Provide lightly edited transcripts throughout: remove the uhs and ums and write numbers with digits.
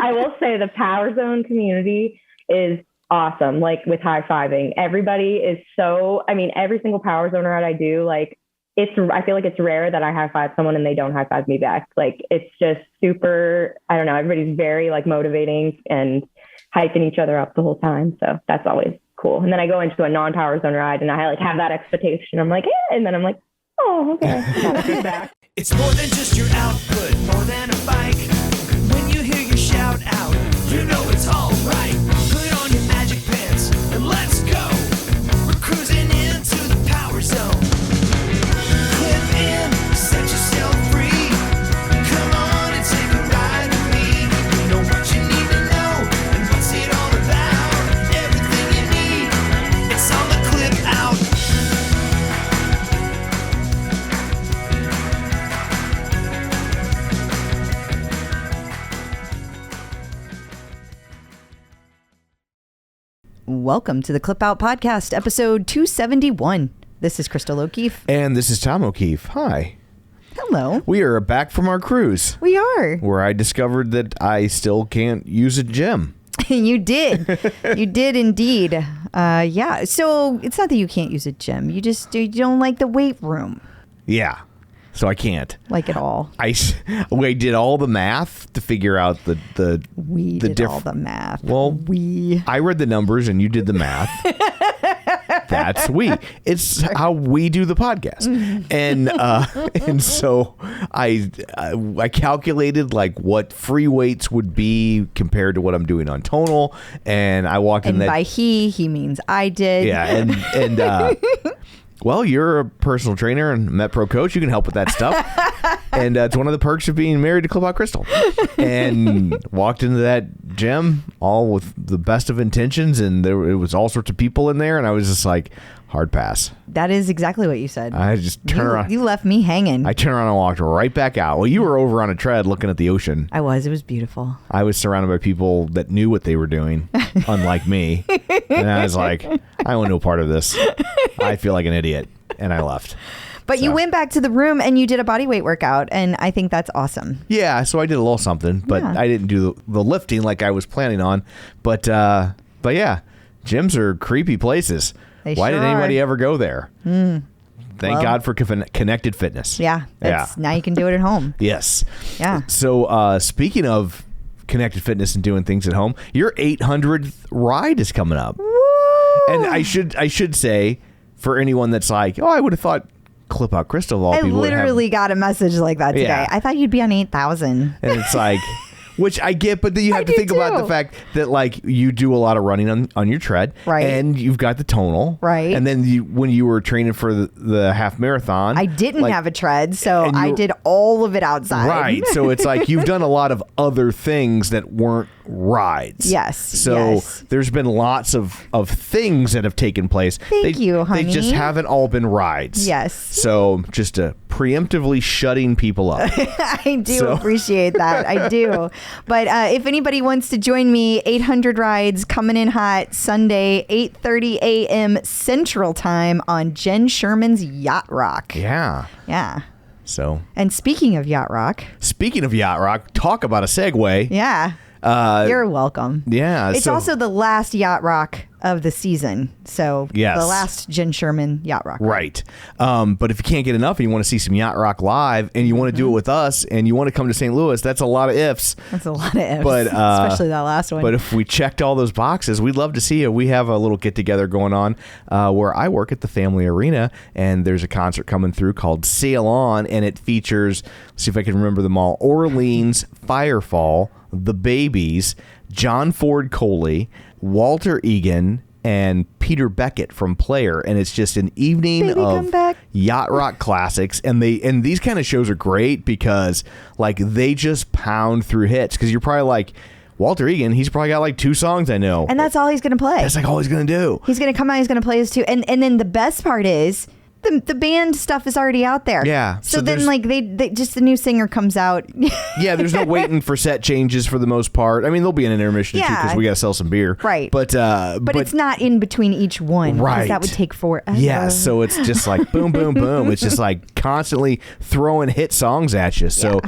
I will say the Power Zone community is awesome. Like with high-fiving, everybody is so, I mean, every single Power Zone ride I do, like I feel like it's rare that I high-five someone and they don't high-five me back. Like it's just super, I don't know, everybody's very like motivating and hyping each other up the whole time. So that's always cool. And then I go into a non-Power Zone ride and I like have that expectation. I'm like, and then I'm like, oh, okay. It's more than just your output, more than a bike. When you hear your shout out, you know it's all right. Put on your magic pants and let's go. We're cruising into the Power Zone. Clip in, set yourself free. Come on and take a ride with me. Know what you need to know and what's it all about. Everything you need, it's on the Clip Out. Welcome to the Clip Out Podcast, episode 271. This is Crystal O'Keefe. And this is Tom O'Keefe. Hi. Hello. We are back from our cruise. We are. Where I discovered that I still can't use a gym. You did. You did indeed. Yeah. So it's not that you can't use a gym. You don't like the weight room. Yeah. So I can't. Like at all. We did all the math to figure out the We did all the math. Well, I read the numbers and you did the math. That's we. It's how we do the podcast. And so I calculated like what free weights would be compared to what I'm doing on tonal, and I walked in that. And by he means I did. Yeah, and well, you're a personal trainer and MetPro coach. You can help with that stuff. And it's one of the perks of being married to Clip Out Crystal. And walked into that gym all with the best of intentions. And it was all sorts of people in there. And I was just like, hard pass. That is exactly what you said. I just turned around. You left me hanging. I turned around and walked right back out. Well, you were over on a tread looking at the ocean. I was. It was beautiful. I was surrounded by people that knew what they were doing, unlike me. And I was like, I want no part of this. I feel like an idiot. And I left. But you went back to the room and you did a body weight workout. And I think that's awesome. Yeah. So I did a little something, but I didn't do the lifting like I was planning on. But yeah, gyms are creepy places. Why did anybody ever go there? Thank God for connected fitness. Yeah. Now you can do it at home. Yes. Yeah. So speaking of connected fitness and doing things at home, your 800th ride is coming up. Woo! And I should say, for anyone that's like, oh, I would have thought Clip Out Crystal of all people. I literally got a message like that today. Yeah. I thought you'd be on 8,000. And it's like... Which I get, but then you have to think about the fact that like you do a lot of running on your tread, right? And you've got the tonal, right? And then when you were training for the half marathon, I didn't have a tread, so I did all of it outside, right? So it's like you've done a lot of other things that weren't rides. Yes. So there's been lots of things that have taken place. Thank you, honey. They just haven't all been rides. Yes. So just preemptively shutting people up. I do appreciate that. I do. But if anybody wants to join me, 800 rides coming in hot Sunday, 8:30 a.m. Central Time on Jen Sherman's Yacht Rock. Yeah. Yeah. So. And speaking of Yacht Rock, talk about a segue. Yeah. You're welcome. Yeah. It's also the last Yacht Rock of the season. So the last Jen Sherman Yacht Rock. Right. But if you can't get enough and you want to see some Yacht Rock live and you want to do it with us and you want to come to St. Louis, that's a lot of ifs. That's a lot of ifs. But, especially that last one. But if we checked all those boxes, we'd love to see you. We have a little get together going on where I work at the Family Arena, and there's a concert coming through called Sail On, and it features, let's see if I can remember them all, Orleans, Firefall, The Babies, John Ford Coley, Walter Egan, and Peter Beckett from Player, and it's just an evening of yacht rock classics. And these kind of shows are great because like they just pound through hits, because you're probably like, Walter Egan, he's probably got like 2 songs I know, and that's all he's gonna play. That's like all he's gonna do. He's gonna come out, he's gonna play his 2, and then the best part is the band stuff is already out there. Yeah. So then like they just the new singer comes out. Yeah, there's no waiting for set changes for the most part. I mean, there'll be an intermission too because we got to sell some beer. Right. But it's not in between each one. Right. Because that would take forever. Yeah. So it's just like boom, boom, boom. It's just like constantly throwing hit songs at you. So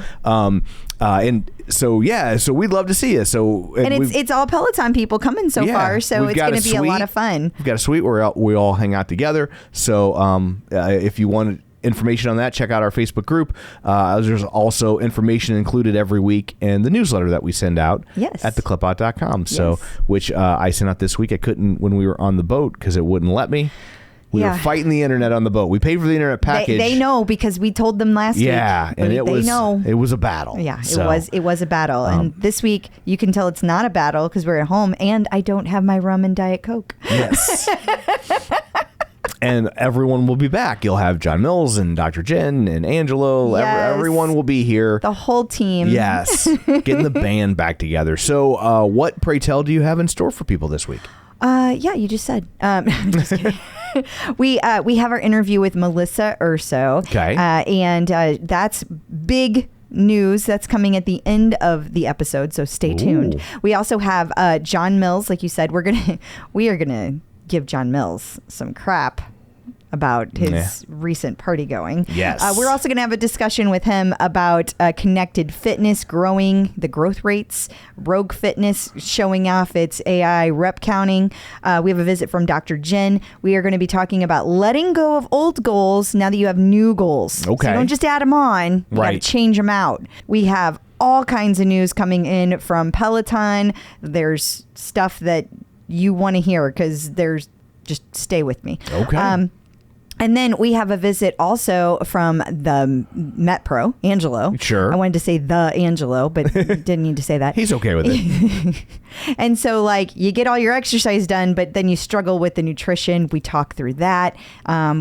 And so we'd love to see you. So and it's all Peloton people coming so far, so it's going to be a lot of fun. We've got a suite where we all hang out together. So if you want information on that, check out our Facebook group. There's also information included every week in the newsletter that we send out at theclipout.com. So which I sent out this week. I couldn't when we were on the boat because it wouldn't let me. We were fighting the internet on the boat. We paid for the internet package. They know because we told them last week. Yeah, and it was a battle. Yeah, it was a battle. And this week you can tell it's not a battle because we're at home and I don't have my rum and Diet Coke. Yes. And everyone will be back. You'll have John Mills and Dr. Jenn and Angelo. Yes. Everyone will be here. The whole team. Yes. Getting the band back together. So what, pray tell, do you have in store for people this week? You just said. Just kidding. We have our interview with Melissa Urso. Okay. And that's big news that's coming at the end of the episode, so stay tuned. We also have John Mills, like you said. We are gonna give John Mills some crap about his recent party going. Yes. We're also going to have a discussion with him about connected fitness, growing the growth rates, Rogue Fitness showing off its AI rep counting. We have a visit from Dr. Jenn. We are going to be talking about letting go of old goals now that you have new goals. Okay. So you don't just add them on. You got to change them out. We have all kinds of news coming in from Peloton. There's stuff that you want to hear because just stay with me. Okay. And then we have a visit also from the Met Pro, Angelo. Sure. I wanted to say the Angelo, but didn't need to say that. He's okay with it. And so, like, you get all your exercise done, but then you struggle with the nutrition. We talk through that.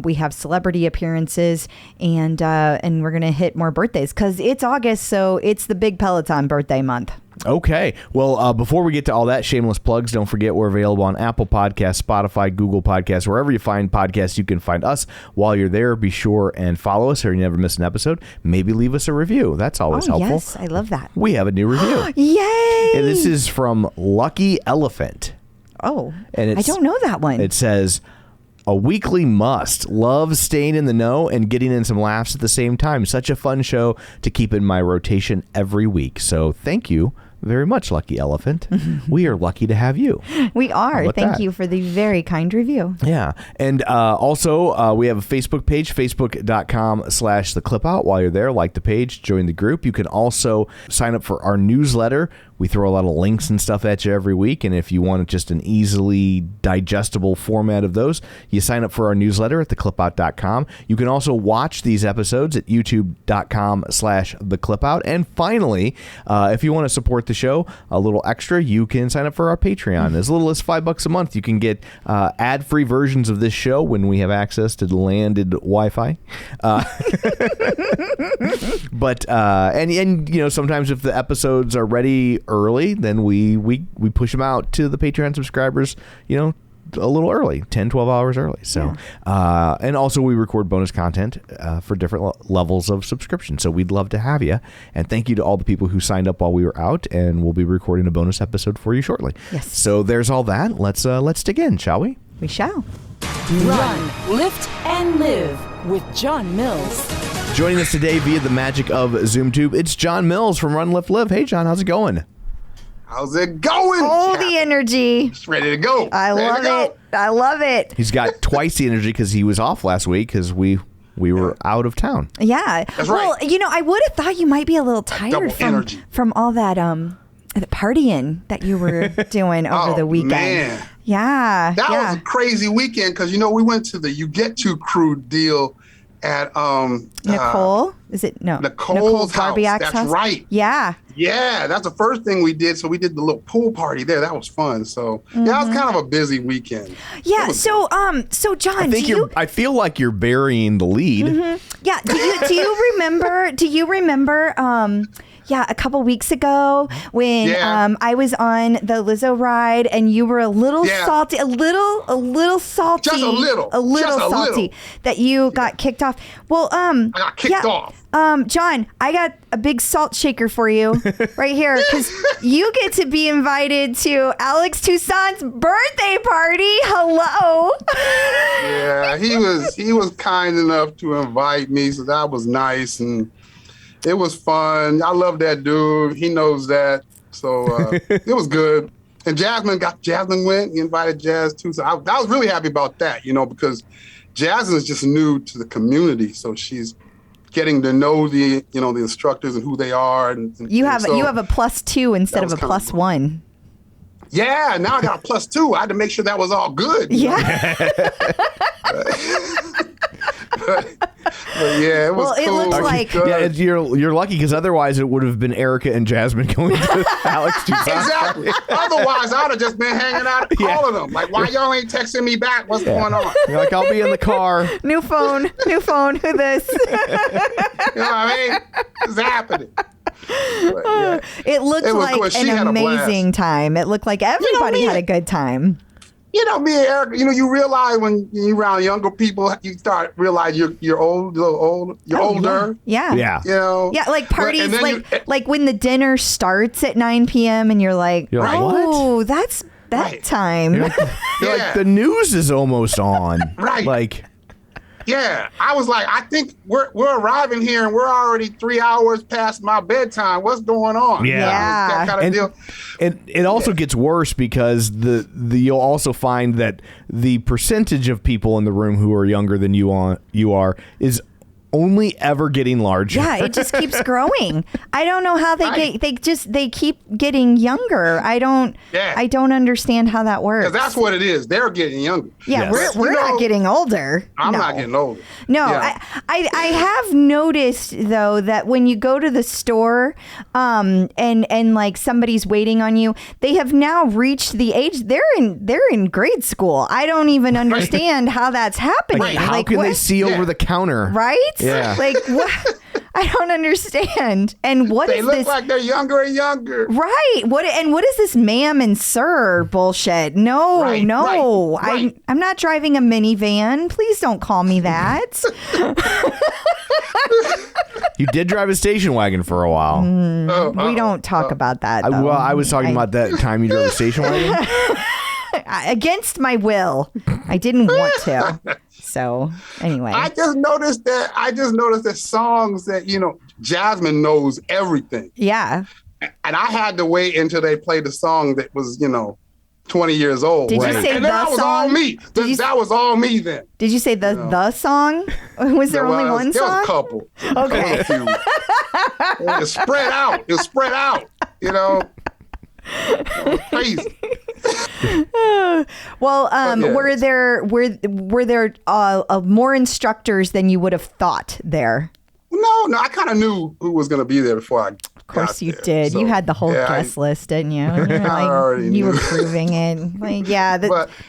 We have celebrity appearances, and we're going to hit more birthdays because it's August, so it's the big Peloton birthday month. Okay. Well, before we get to all that, shameless plugs, don't forget we're available on Apple Podcasts, Spotify, Google Podcasts, wherever you find podcasts, you can find us. While you're there, be sure and follow us so you never miss an episode. Maybe leave us a review. That's always helpful. Yes, I love that. We have a new review. Yay! And this is from Lucky Elephant. Oh, and I don't know that one. It says, a weekly must. Love staying in the know and getting in some laughs at the same time. Such a fun show to keep in my rotation every week. So thank you very much, Lucky Elephant. We are lucky to have you. We are. Thank you for the very kind review. Yeah. And also, we have a Facebook page, facebook.com/theclipout. While you're there, like the page, join the group. You can also sign up for our newsletter. We throw a lot of links and stuff at you every week. And if you want just an easily digestible format of those, you sign up for our newsletter at theclipout.com. You can also watch these episodes at youtube.com/theclipout. And finally, if you want to support the show a little extra, you can sign up for our Patreon. As little as $5 a month, you can get ad-free versions of this show when we have access to the landed Wi-Fi. But and you know, sometimes if the episodes are ready early, then we push them out to the Patreon subscribers, you know, a little early, 10-12 hours early. So and also we record bonus content for different levels of subscription, so we'd love to have you. And thank you to all the people who signed up while we were out, and we'll be recording a bonus episode for you shortly. Yes. So there's all that. Let's dig in, shall we? We shall. Run, lift, and live with John Mills. Joining us today via the magic of ZoomTube, it's John Mills from Run, Lift, Live. Hey, John, how's it going? How's it going? Oh, the energy. It's ready to go. I love it. I love it. He's got twice the energy because he was off last week because we were out of town. Yeah. That's right. Well, you know, I would have thought you might be a little tired from all that the partying that you were doing over the weekend. Man. Yeah. That was a crazy weekend because, you know, we went to the You Get To crew deal at Nicole. Is it no? Nicole's house. That's house? right. Yeah. Yeah, that's the first thing we did. So we did the little pool party there. That was fun. So yeah, it was kind of a busy weekend. Yeah. So John, I feel like you're burying the lead. Yeah. Do you remember? Yeah, a couple weeks ago when I was on the Lizzo ride and you were a little salty, a little salty, just a little salty that you got kicked off. Well, I got kicked off. John, I got a big salt shaker for you right here because you get to be invited to Alex Toussaint's birthday party. Hello. Yeah, he was kind enough to invite me, so that was nice. And It was fun. I love that dude. He knows that. So it was good. And Jasmine went. He invited Jazz too. So I was really happy about that, because Jasmine is just new to the community. So she's getting to know the instructors and who they are. And you have a +2 instead of a +1. Yeah, now I got a +2. I had to make sure that was all good. Yeah. But yeah, it was cool. It looks like you're lucky because otherwise it would have been Erica and Jasmine going to Alex Toussaint. Exactly. Otherwise, I'd have just been hanging out calling them. Like, why y'all ain't texting me back? What's going on? You're like, I'll be in the car. New phone. Who this? You know what I mean? It's happening. But, it looked like an amazing time. It looked like everybody had a good time. Me and Erica, you realize when you're around younger people, you start realize you're older. Yeah. Yeah, like parties, like when the dinner starts at 9 p.m. and you're like, what? That's that time. You're like, the news is almost on. Right. Like, yeah, I was like, I think we're arriving here and we're already 3 hours past my bedtime. What's going on? Yeah. That kind of deal. And it also gets worse because you'll also find that the percentage of people in the room who are younger than you are is only ever getting larger. Yeah, it just keeps growing. I don't know how they keep getting younger. I don't understand how that works. Because that's what it is. They're getting younger. Yeah, yes. we're not getting older. I'm not getting older. No, yeah. I have noticed though that when you go to the store, and like somebody's waiting on you, they have now reached the age they're in grade school. I don't even understand how that's happening. Like, how can they see over the counter? Right? Yeah. Like what? I don't understand. And what they is look this? like they're younger and younger. Right. What is this ma'am and sir bullshit? No. Right. I'm not driving a minivan. Please don't call me that. You did drive a station wagon for a while. We don't talk about that, though. I was talking about that time you drove a station wagon. Against my will. I didn't want to. So anyway, I just noticed that songs that Jasmine knows everything. Yeah, and I had to wait until they played the song that was 20 years old. Did you say and the that was song? all me. That was all me then. Did you say the song? Was there only one song? There was a couple. Okay. It was spread out. It was spread out. Crazy. Well, were there more instructors than you would have thought there? No, I kind of knew who was going to be there before I. Of course you did. So, you had the whole guest list, didn't you? You were proving it. Like,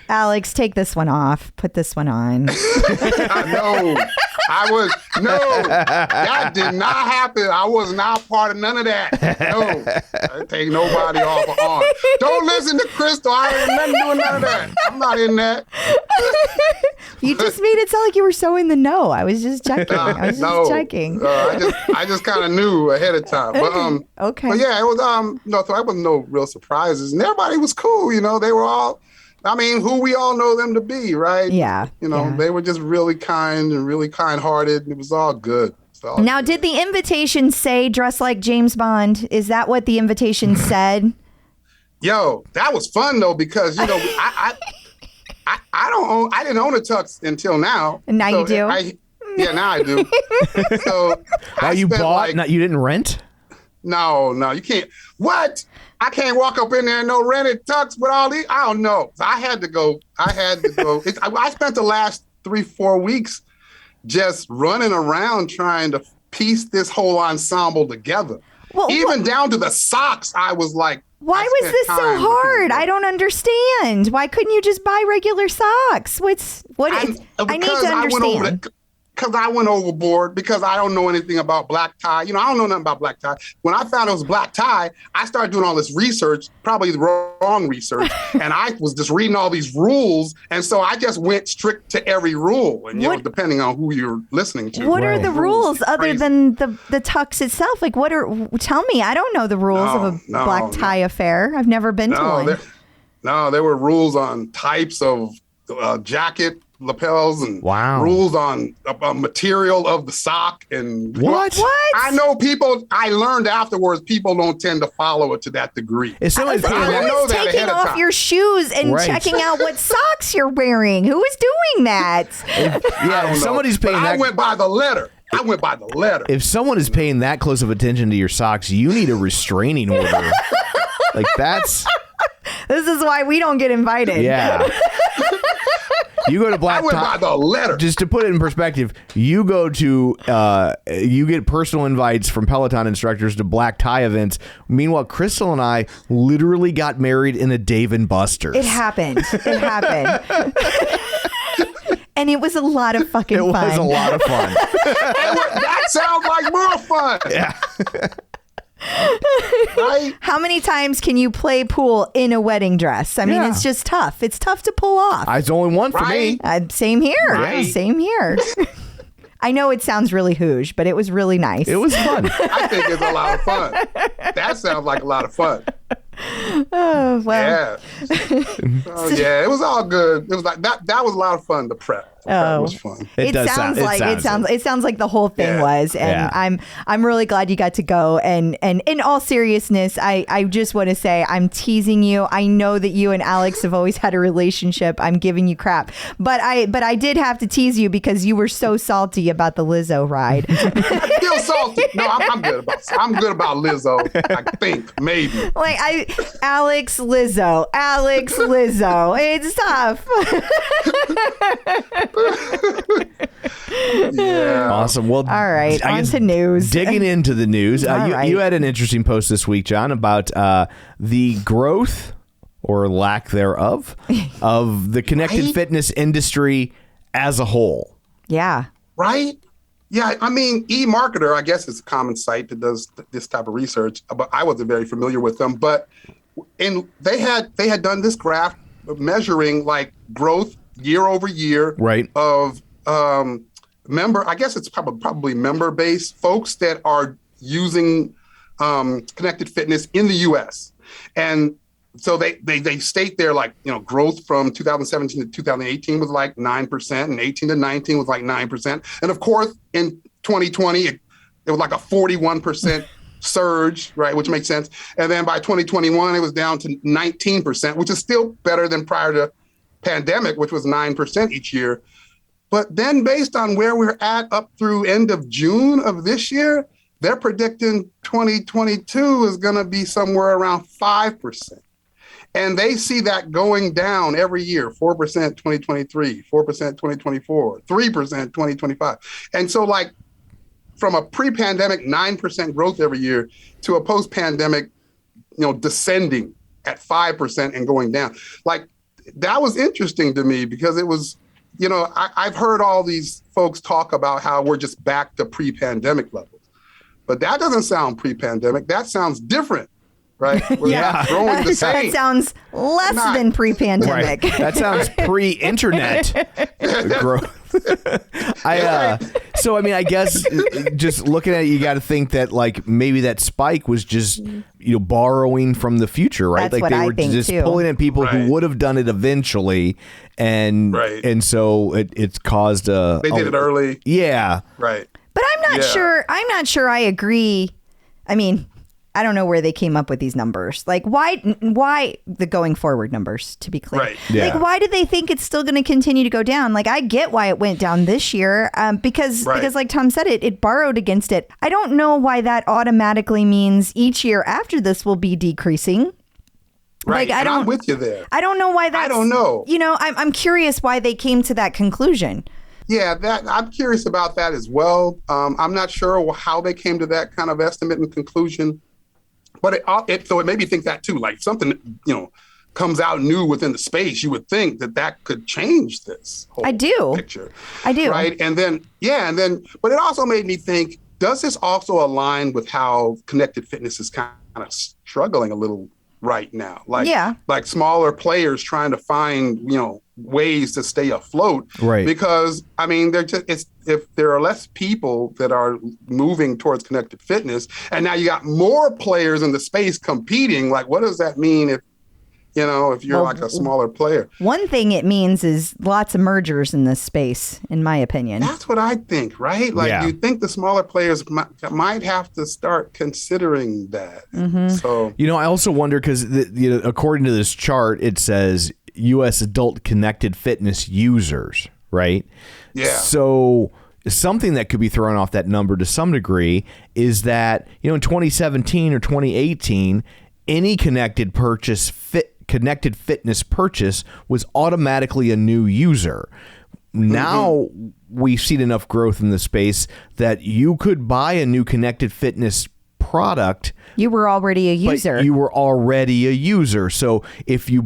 Alex, take this one off. Put this one on. I know. That did not happen. I was not part of none of that. No, I take nobody off or on. Don't listen to Crystal. I ain't nothing doing none of that. I'm not in that. You just made it sound like you were so in the know. I was just checking. I just kind of knew ahead of time. But okay. But yeah, it was so there was no real surprises, and everybody was cool. They were all. I mean, who we all know them to be, right? Yeah. They were just really kind and really kind-hearted, and it was all good. Now, did the invitation say dress like James Bond? Is that what the invitation said? Yo, that was fun though, because I didn't own a tux until now. And now you do? Now I do. So you bought? You didn't rent? No, you can't. What? I can't walk up in there and no rented tux with all these. I don't know. So I had to go. I spent the last 3-4 weeks just running around trying to piece this whole ensemble together. Well, even down to the socks, I was like, why was this so hard? I don't understand. Why couldn't you just buy regular socks? I need to understand. Because I went overboard, because I don't know anything about black tie. I don't know nothing about black tie. When I found it was black tie, I started doing all this research, probably the wrong research, and I was just reading all these rules, and so I just went strict to every rule, and depending on who you're listening to. What are the rules other than the tux itself? Like, tell me, I don't know the rules of a black tie affair. I've never been to one. There were rules on types of jacket, lapels and Wow. rules on material of the sock and What? I know people. I learned afterwards. People don't tend to follow it to that degree. If somebody's But paying I that, know Who's that taking ahead of off time. your shoes and Right. checking out what socks you're wearing? Who is doing that? I if don't somebody's know. paying But I that, went by the letter. if someone is paying that close of attention to your socks, you need a restraining order. Like that's This is why we don't get invited. yeah. You go to I Black went by Tie. the letter. Just to put it in perspective, you go to you get personal invites from Peloton instructors to black tie events. Meanwhile, Crystal and I literally got married in a Dave and Buster's. It happened. It happened. And it was a lot of fucking It fun. was a lot of fun. That sounds like more fun. Yeah. Right? How many times can you play pool in a wedding dress? I mean, Yeah. it's just tough. It's tough to pull off. It's only one for me. Right? Same here. Right. Same here. I know it sounds really hoosh, but it was really nice. It was fun. I think it's a lot of fun. That sounds like a lot of fun. Oh, well. Yeah. Oh, yeah, it was all good. It was like that was a lot of fun. The prep. That was fun. It does sounds sound- like it sounds it sounds like the whole thing Yeah. was, and Yeah. I'm really glad you got to go. And in all seriousness, I just want to say I'm teasing you. I know that you and Alex have always had a relationship. I'm giving you crap, but I did have to tease you because you were so salty about the Lizzo ride. Still salty. No, I'm good about Lizzo. I think maybe. Like Alex Lizzo, it's tough. Yeah. Awesome. Well, All right, I on guess to news. Digging into the news, All you right. had an interesting post this week, John, about the growth or lack thereof of the connected Right? fitness industry as a whole. Yeah. Right? Yeah, I mean, eMarketer, I guess, is a common site that does this type of research, but I wasn't very familiar with them. But they had done this graph measuring like growth year over year, Right. of member. I guess it's probably member-based folks that are using connected fitness in the U.S. And so they state there, like, you know, growth from 2017 to 2018 was like 9%, and 18 to 19 was like 9%. And of course, in 2020, it was like a 41% surge, right, which makes sense. And then by 2021, it was down to 19%, which is still better than prior to pandemic, which was 9% each year. But then based on where we're at up through end of June of this year, they're predicting 2022 is going to be somewhere around 5%. And they see that going down every year, 4% 2023, 4% 2024, 3% 2025. And so like from a pre-pandemic 9% growth every year to a post-pandemic, you know, descending at 5% and going down. Like that was interesting to me because it was, you know, I've heard all these folks talk about how we're just back to pre-pandemic levels, but that doesn't sound pre-pandemic. That sounds different, right? We're not growing the same. That sounds less Not- than pre-pandemic. That sounds pre-internet growth. So I mean, I guess just looking at it, you got to think that like maybe that spike was just, you know, borrowing from the future, right? That's like what they I were think, just too. pulling in people Right. who would have done it eventually, and Right. and so it's caused a. They did it early, Yeah. right? But I'm not Yeah. sure. I'm not sure I agree. I mean, I don't know where they came up with these numbers. Like, why the going forward numbers, to be clear? Right. Yeah. Like, why did they think it's still going to continue to go down? Like, I get why it went down this year because, Right. like Tom said, it borrowed against it. I don't know why that automatically means each year after this will be decreasing. Right. Like, And I'm with you there. I don't know why that's... I don't know. You know, I'm curious why they came to that conclusion. Yeah, that I'm curious about that as well. I'm not sure how they came to that kind of estimate and conclusion, but so it made me think that too. Like something, you know, comes out new within the space, you would think that could change this whole I do. picture. I do. Right, and then but it also made me think: does this also align with how connected fitness is kind of struggling a little right now? Like, Yeah. like smaller players trying to find, you know, ways to stay afloat, Right. because I mean, if there are less people that are moving towards connected fitness, and now you got more players in the space competing, like what does that mean if if you're like a smaller player. One thing it means is lots of mergers in this space, in my opinion. That's what I think, right? Like, you think the smaller players might have to start considering that. So, I also wonder because, according to this chart, it says U.S. adult connected fitness users, right? Yeah. So something that could be thrown off that number to some degree is that, in 2017 or 2018, any connected fitness purchase was automatically a new user. Now we've seen enough growth in the space that you could buy a new connected fitness product. You were already a user. You were already a user. So if you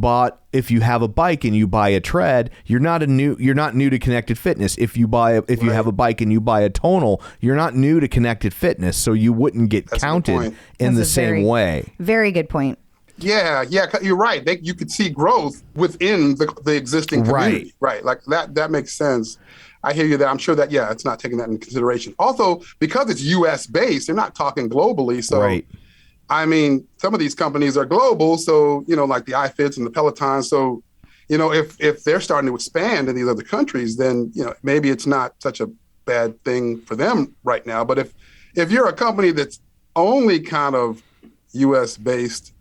have a bike and you buy a tread, you're not new to connected fitness. If you have a bike and you buy a tonal, you're not new to connected fitness. So you wouldn't get counted in the same way. Very good point. Yeah, you're right. You could see growth within the existing community. Right. Like that makes sense. I hear you there. I'm sure that, it's not taking that into consideration. Also, because it's U.S. based, they're not talking globally. So, I mean, some of these companies are global. So, like the iFits and the Peloton. So, if they're starting to expand in these other countries, then, maybe it's not such a bad thing for them right now. But if you're a company that's only kind of U.S. based,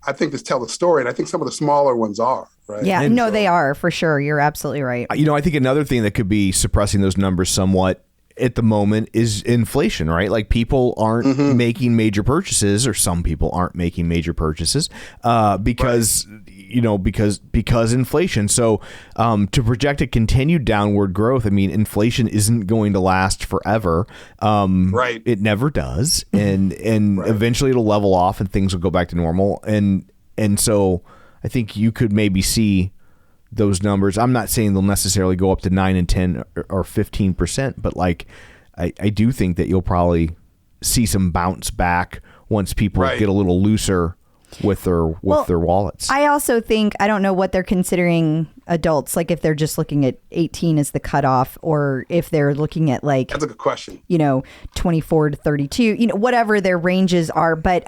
I think this tells a story. And I think some of the smaller ones are. Right? Yeah, they are for sure. You're absolutely right. I think another thing that could be suppressing those numbers somewhat at the moment is inflation, right? Like people aren't making major purchases, or some people aren't making major purchases because inflation. So to project a continued downward growth, I mean, inflation isn't going to last forever. It never does, and eventually it'll level off and things will go back to normal. And so I think you could maybe see those numbers. I'm not saying they'll necessarily go up to 9 and 10 or 15%, but like I do think that you'll probably see some bounce back once people get a little looser with their wallets. I also think, I don't know what they're considering adults, like if they're just looking at 18 as the cutoff, or if they're looking at like, that's a good question, 24 to 32, whatever their ranges are. But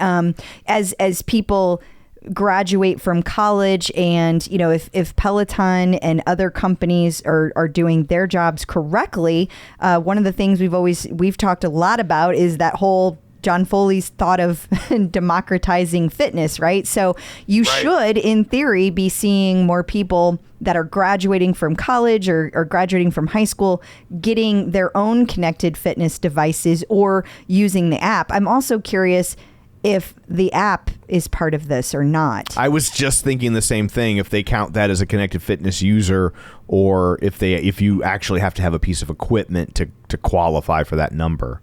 as people graduate from college, and if Peloton and other companies are doing their jobs correctly, one of the things we've talked a lot about is that whole John Foley's thought of democratizing fitness, right? So you should, in theory, be seeing more people that are graduating from college or graduating from high school getting their own connected fitness devices or using the app. I'm also curious if the app is part of this or not. I was just thinking the same thing, if they count that as a connected fitness user, or if you actually have to have a piece of equipment to qualify for that number.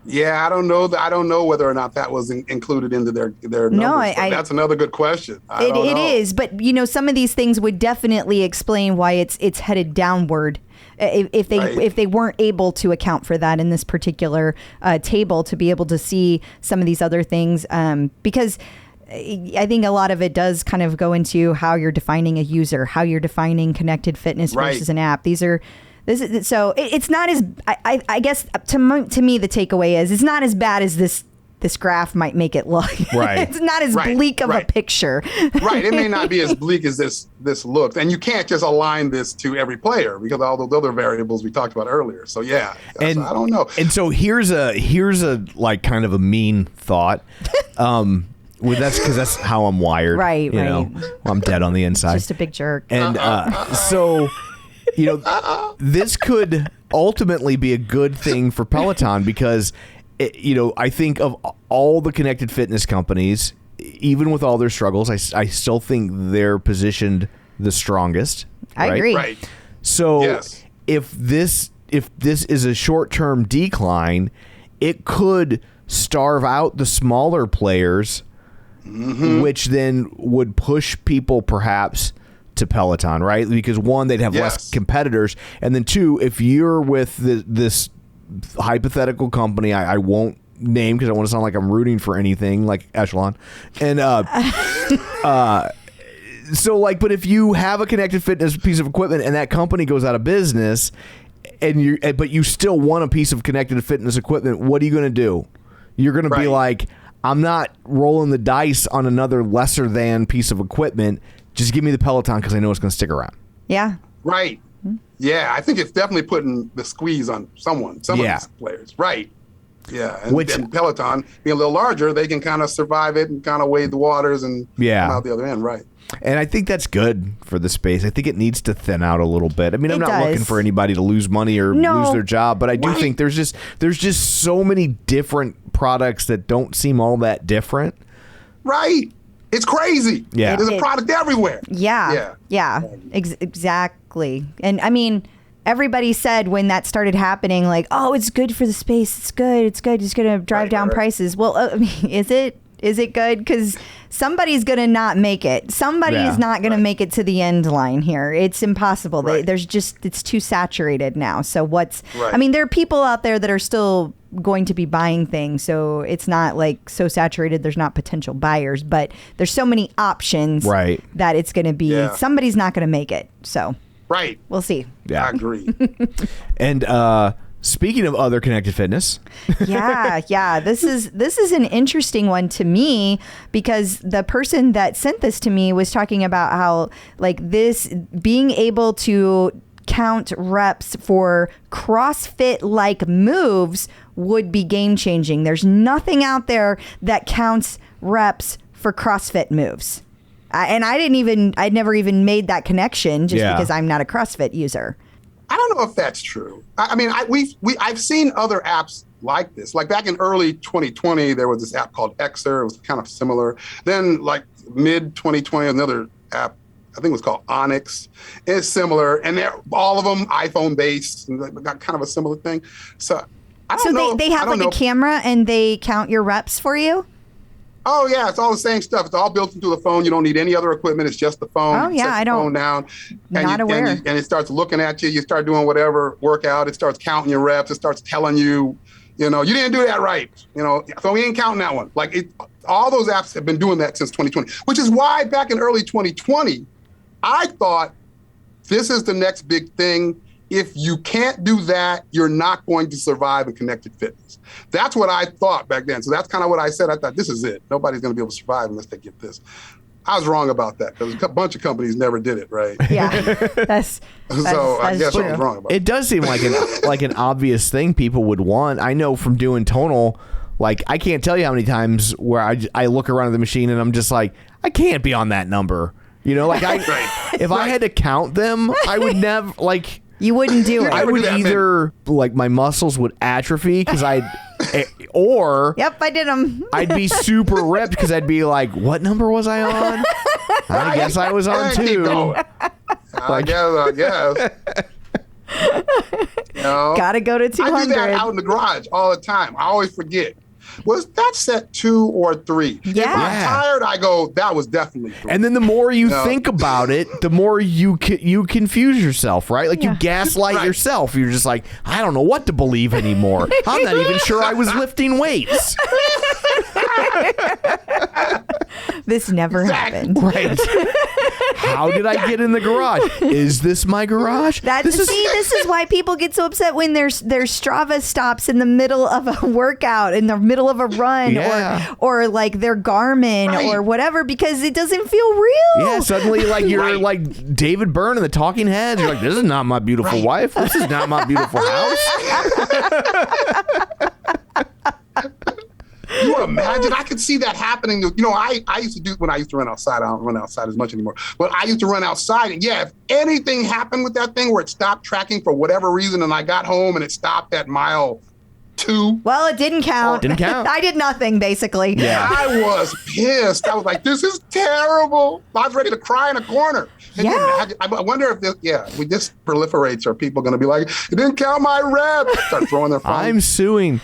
Yeah, I don't know. I don't know whether or not that was included into their numbers. No, that's another good question. It is, but some of these things would definitely explain why it's headed downward. If they weren't able to account for that in this particular table, to be able to see some of these other things, because I think a lot of it does kind of go into how you're defining a user, how you're defining connected fitness versus an app. So it's not as, I guess to me the takeaway is it's not as bad as this graph might make it look. Right. It's not as bleak of a picture. Right. It may not be as bleak as this looks. And you can't just align this to every player because of all those other variables we talked about earlier. So I don't know. And so here's a like kind of a mean thought. Well, that's because that's how I'm wired. Right. Well, I'm dead on the inside. Just a big jerk. And so this could ultimately be a good thing for Peloton because, I think of all the connected fitness companies, even with all their struggles, I still think they're positioned the strongest. I agree. Right. So if this is a short-term decline, it could starve out the smaller players, which then would push people perhaps to Peloton, right? Because one, they'd have less competitors, and then two, if you're with this hypothetical company, I won't name because I want to sound like I'm rooting for anything like Echelon, and so like, but if you have a connected fitness piece of equipment and that company goes out of business, but you still want a piece of connected fitness equipment, what are you going to do? You're going to be like, I'm not rolling the dice on another lesser than piece of equipment. Just give me the Peloton because I know it's going to stick around. Yeah. Right. Yeah, I think it's definitely putting the squeeze on some of these players. Right. Yeah, and Peloton being a little larger, they can kind of survive it and kind of wade the waters and come out the other end. Right. And I think that's good for the space. I think it needs to thin out a little bit. I mean, I'm not looking for anybody to lose money or lose their job, but I do think there's just so many different products that don't seem all that different. Right. It's crazy. Yeah. There's a product everywhere. Yeah. Exactly. And I mean, everybody said when that started happening, like, oh, it's good for the space. It's good. It's good. It's going to drive down prices. Well, I mean, is it? Is it good? Because somebody's going to not make it. Somebody is not going to make it to the end line here. It's impossible. There's just, it's too saturated now. So I mean, there are people out there that are still going to be buying things. So it's not like so saturated there's not potential buyers, but there's so many options that it's going to be, somebody's not going to make it. So we'll see. Yeah, I agree. And, speaking of other connected fitness. This is an interesting one to me because the person that sent this to me was talking about how like this being able to count reps for CrossFit-like moves would be game-changing. There's nothing out there that counts reps for CrossFit moves. I'd never even made that connection just because I'm not a CrossFit user. I don't know if that's true. I mean, I've seen other apps like this. Like back in early 2020, there was this app called Xer. It was kind of similar. Then like mid 2020, another app, I think it was called Onyx. It's similar. And they're all of them iPhone based and got kind of a similar thing. So I don't know. So they have like a camera and they count your reps for you? Oh, yeah. It's all the same stuff. It's all built into the phone. You don't need any other equipment. It's just the phone. Oh, yeah. I don't. Phone down, not aware. And it starts looking at you. You start doing whatever workout. It starts counting your reps. It starts telling you, you didn't do that right. So we ain't counting that one. Like all those apps have been doing that since 2020, which is why back in early 2020, I thought this is the next big thing. If you can't do that, you're not going to survive in connected fitness. That's what I thought back then. So that's kind of what I said. I thought, this is it. Nobody's going to be able to survive unless they get this. I was wrong about that because a bunch of companies never did it, right? Yeah, that's I guess I was wrong about it. It does seem like an obvious thing people would want. I know from doing tonal, like I can't tell you how many times where I look around at the machine and I'm just like, I can't be on that number. Like if I had to count them, I would never like. You wouldn't do it. I would either like my muscles would atrophy because or yep, I did them. I'd be super ripped because I'd be like, what number was I on? I guess I was on 2. I guess. Gotta go to 200. I do that out in the garage all the time. I always forget. Was that set 2 or 3? Yeah. If I'm tired, I go, that was definitely 3. And then the more you think about it, the more you confuse yourself, right? Like you gaslight yourself. You're just like, I don't know what to believe anymore. I'm not even sure I was lifting weights. This never happened. Right. How did I get in the garage? Is this my garage? This is why people get so upset when their Strava stops in the middle of a workout, in the middle of a run, or like their Garmin or whatever, because it doesn't feel real. Yeah, suddenly like you're like David Byrne in the Talking Heads. You're like, this is not my beautiful wife. This is not my beautiful house. You imagine? I could see that happening. I used to do when I used to run outside. I don't run outside as much anymore. But I used to run outside. And if anything happened with that thing where it stopped tracking for whatever reason and I got home and it stopped at mile 2. Well, it didn't count. I did nothing, basically. Yeah. I was pissed. I was like, this is terrible. I was ready to cry in a corner. I wonder if this proliferates. Are people going to be like, it didn't count my reps? Start throwing their phone. I'm suing.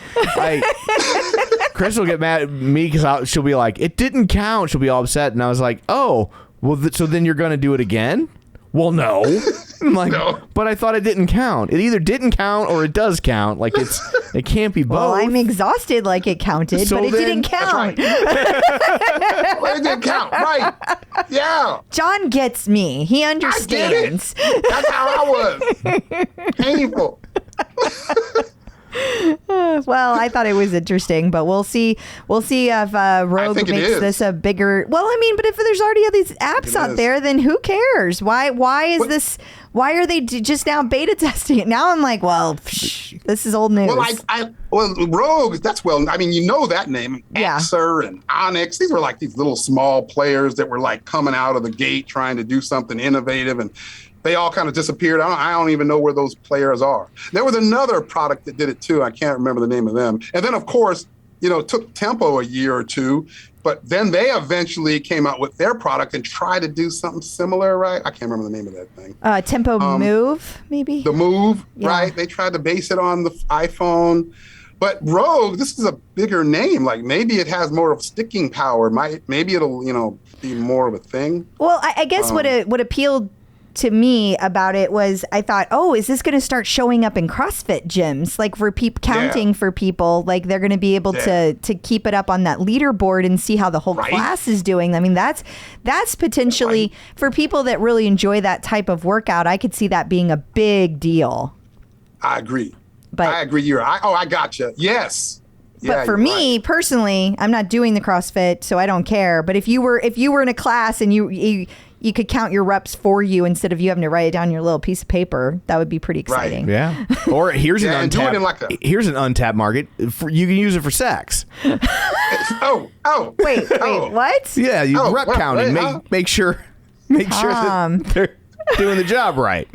Chris will get mad at me because she'll be like, it didn't count. She'll be all upset. And I was like, oh, well, so then you're going to do it again? Well, no. I'm like, no. But I thought it didn't count. It either didn't count or it does count. Like it can't be both. Well, I'm exhausted like it counted, but it didn't count. Well, it didn't count, right? Yeah. John gets me. He understands. That's how I was. Painful. Well, I thought it was interesting, but we'll see. We'll see if Rogue makes this a bigger. Well, I mean, but if there's already all these apps out there, then who cares? Why is this? Why are they just now beta testing it? Now I'm like, well, this is old news. Well, Rogue. That's I mean, you know that name, Axer and Onyx. These were like these little small players that were like coming out of the gate trying to do something innovative, and they all kind of disappeared. I don't even know where those players are. There was another product that did it too. I can't remember the name of them. And then, of course, it took Tempo a year or two, but then they eventually came out with their product and tried to do something similar, right? I can't remember the name of that thing. Tempo Move, maybe? The Move, right? They tried to base it on the iPhone. But Rogue, this is a bigger name. Like maybe it has more of sticking power. Maybe it'll, be more of a thing. Well, I guess what appealed to me about it was I thought, is this going to start showing up in CrossFit gyms? Like for counting for people, like they're going to be able to keep it up on that leaderboard and see how the whole class is doing. I mean, that's potentially for people that really enjoy that type of workout. I could see that being a big deal. I agree. But I agree. I gotcha. Yes. But for me personally, I'm not doing the CrossFit, so I don't care. But if you were in a class and you could count your reps for you instead of you having to write it down on your little piece of paper, that would be pretty exciting. Right. Yeah. Or here's an untapped market. You can use it for sex. Wait, what? Yeah, rep counting. Make sure that they're doing the job right.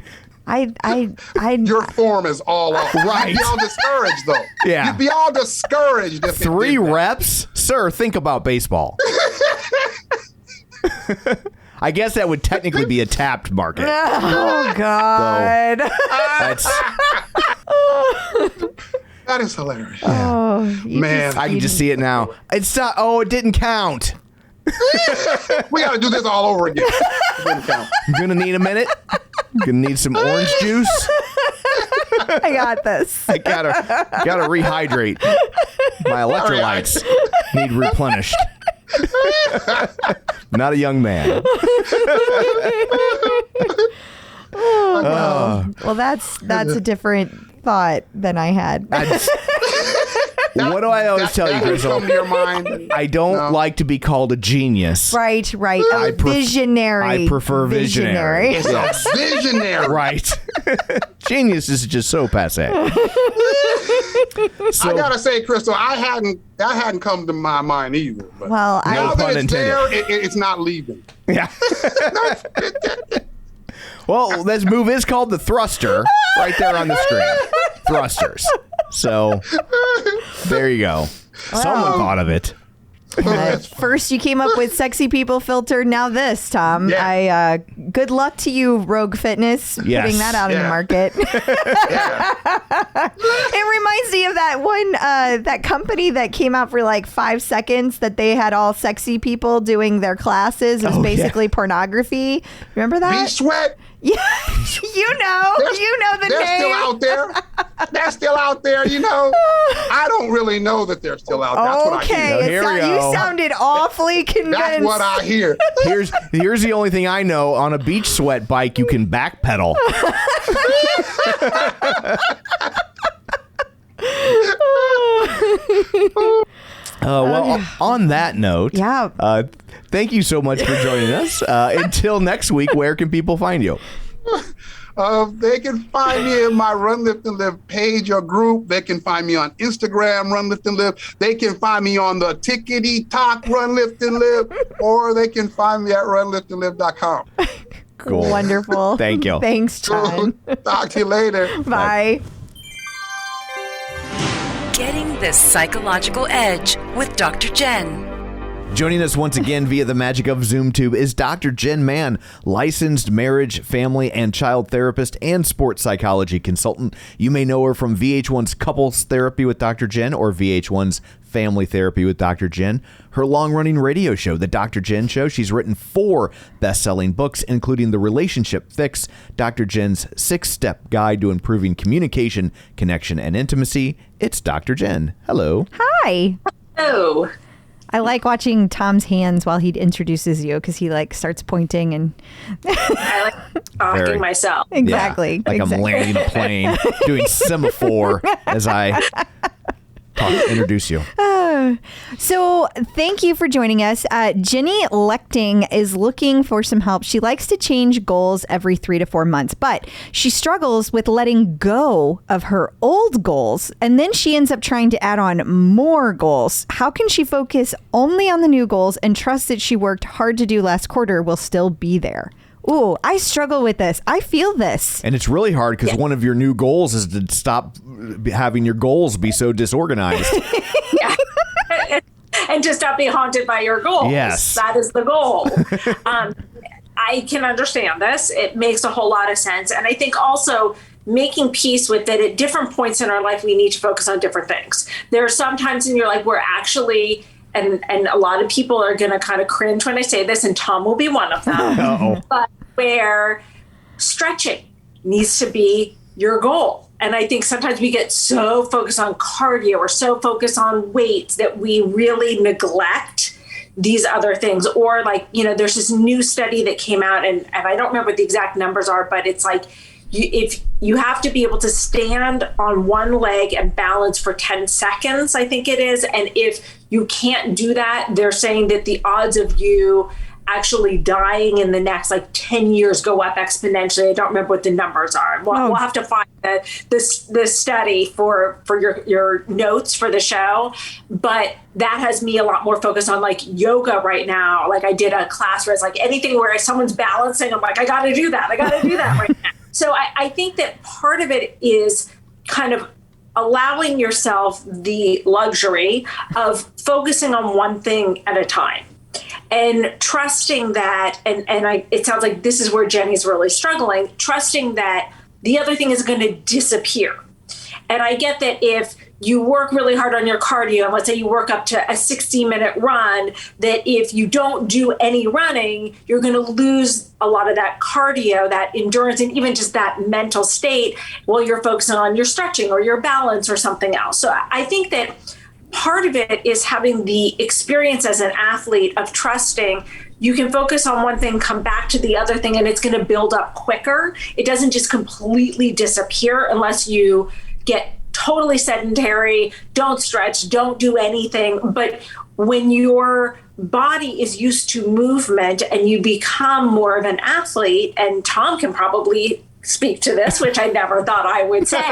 Your form is all off. Right. You'd be all discouraged, though. Yeah. You'd be all discouraged if 3 reps? Sir, think about baseball. I guess that would technically be a tapped market. Oh, God. That is hilarious. Oh, man. I can just see it now. It's not, it didn't count. We got to do this all over again. It didn't count. I'm going to need a minute. I'm going to need some orange juice. I got this. I gotta rehydrate. My electrolytes need replenished. Not a young man. Well, that's a different thought than I had. What do I always tell you, Crystal? Come to your mind. I don't like to be called a genius. Right. Visionary. I prefer visionary. It's a visionary. Right. Genius is just so passé. I gotta say, Crystal, that hadn't come to my mind either. But well, now that it's there, it's not leaving. Yeah. Well, this move is called the thruster, right there on the screen. Thrusters. So there you go. Wow. Someone thought of it. First you came up with sexy people filter, now this, Tom. Yeah. Good luck to you, Rogue Fitness, putting that out in the market. It reminds me of that one that company that came out for like 5 seconds that they had all sexy people doing their classes. It was basically pornography. Remember that? Beach Sweat. Yeah, you know the name. They're still out there. They're still out there, I don't really know that they're still out there. That's what I hear. Here we go. You sounded awfully convinced. That's what I hear. Here's the only thing I know. On a beach sweat bike, you can backpedal. Well, on that note, thank you so much for joining us. Until next week, where can people find you? They can find me in my Run, Lift, and Live page or group. They can find me on Instagram, Run, Lift, and Live. They can find me on the Tickety Talk, Run, Lift, and Live. Or they can find me at runliftandlive.com. Cool. Wonderful. Thank you. Thanks, John. Talk to you later. Bye. Getting the psychological edge with Dr. Jenn. Joining us once again via the magic of ZoomTube is Dr. Jenn Mann, licensed marriage, family, and child therapist and sports psychology consultant. You may know her from VH1's Couples Therapy with Dr. Jenn or VH1's Family Therapy with Dr. Jenn. Her long-running radio show, The Dr. Jenn Show. She's written 4 best-selling books, including The Relationship Fix, Dr. Jenn's 6-Step Guide to Improving Communication, Connection, and Intimacy. It's Dr. Jenn. Hello. Hi. Hello. I like watching Tom's hands while he introduces you because he like starts pointing and I like talking myself. Exactly. Yeah, like I'm landing a plane, doing semaphore as I introduce you. So thank you for joining us. Jenny Lechting is looking for some help. She likes to change goals every 3 to 4 months, but she struggles with letting go of her old goals. And then she ends up trying to add on more goals. How can she focus only on the new goals and trust that she worked hard to do last quarter will still be there? Ooh, I struggle with this. I feel this. And it's really hard because one of your new goals is to stop having your goals be so disorganized. And to stop being haunted by your goals. Yes. That is the goal. I can understand this. It makes a whole lot of sense. And I think also making peace with that at different points in our life, we need to focus on different things. There are some times in your life where actually, and a lot of people are going to kind of cringe when I say this, and Tom will be one of them, but where stretching needs to be your goal. And I think sometimes we get so focused on cardio or so focused on weights that we really neglect these other things. Or like, there's this new study that came out and I don't remember what the exact numbers are, but it's like, if you have to be able to stand on one leg and balance for 10 seconds, I think it is. And if you can't do that, they're saying that the odds of you actually dying in the next 10 years go up exponentially. I don't remember what the numbers are. We'll have to find this study for your notes for the show. But that has me a lot more focused on yoga right now. I did a class where it's anything where someone's balancing, I'm I got to do that. I got to do that right now. So I think that part of it is kind of allowing yourself the luxury of focusing on one thing at a time. And trusting that, it sounds like this is where Jenny's really struggling, trusting that the other thing is going to disappear. And I get that if you work really hard on your cardio, and let's say you work up to a 60-minute run, that if you don't do any running, you're going to lose a lot of that cardio, that endurance, and even just that mental state while you're focusing on your stretching or your balance or something else. So I think that part of it is having the experience as an athlete of trusting you can focus on one thing, come back to the other thing, and it's going to build up quicker. It doesn't just completely disappear unless you get totally sedentary, don't stretch, don't do anything. But when your body is used to movement and you become more of an athlete, and Tom can probably speak to this, which I never thought I would say,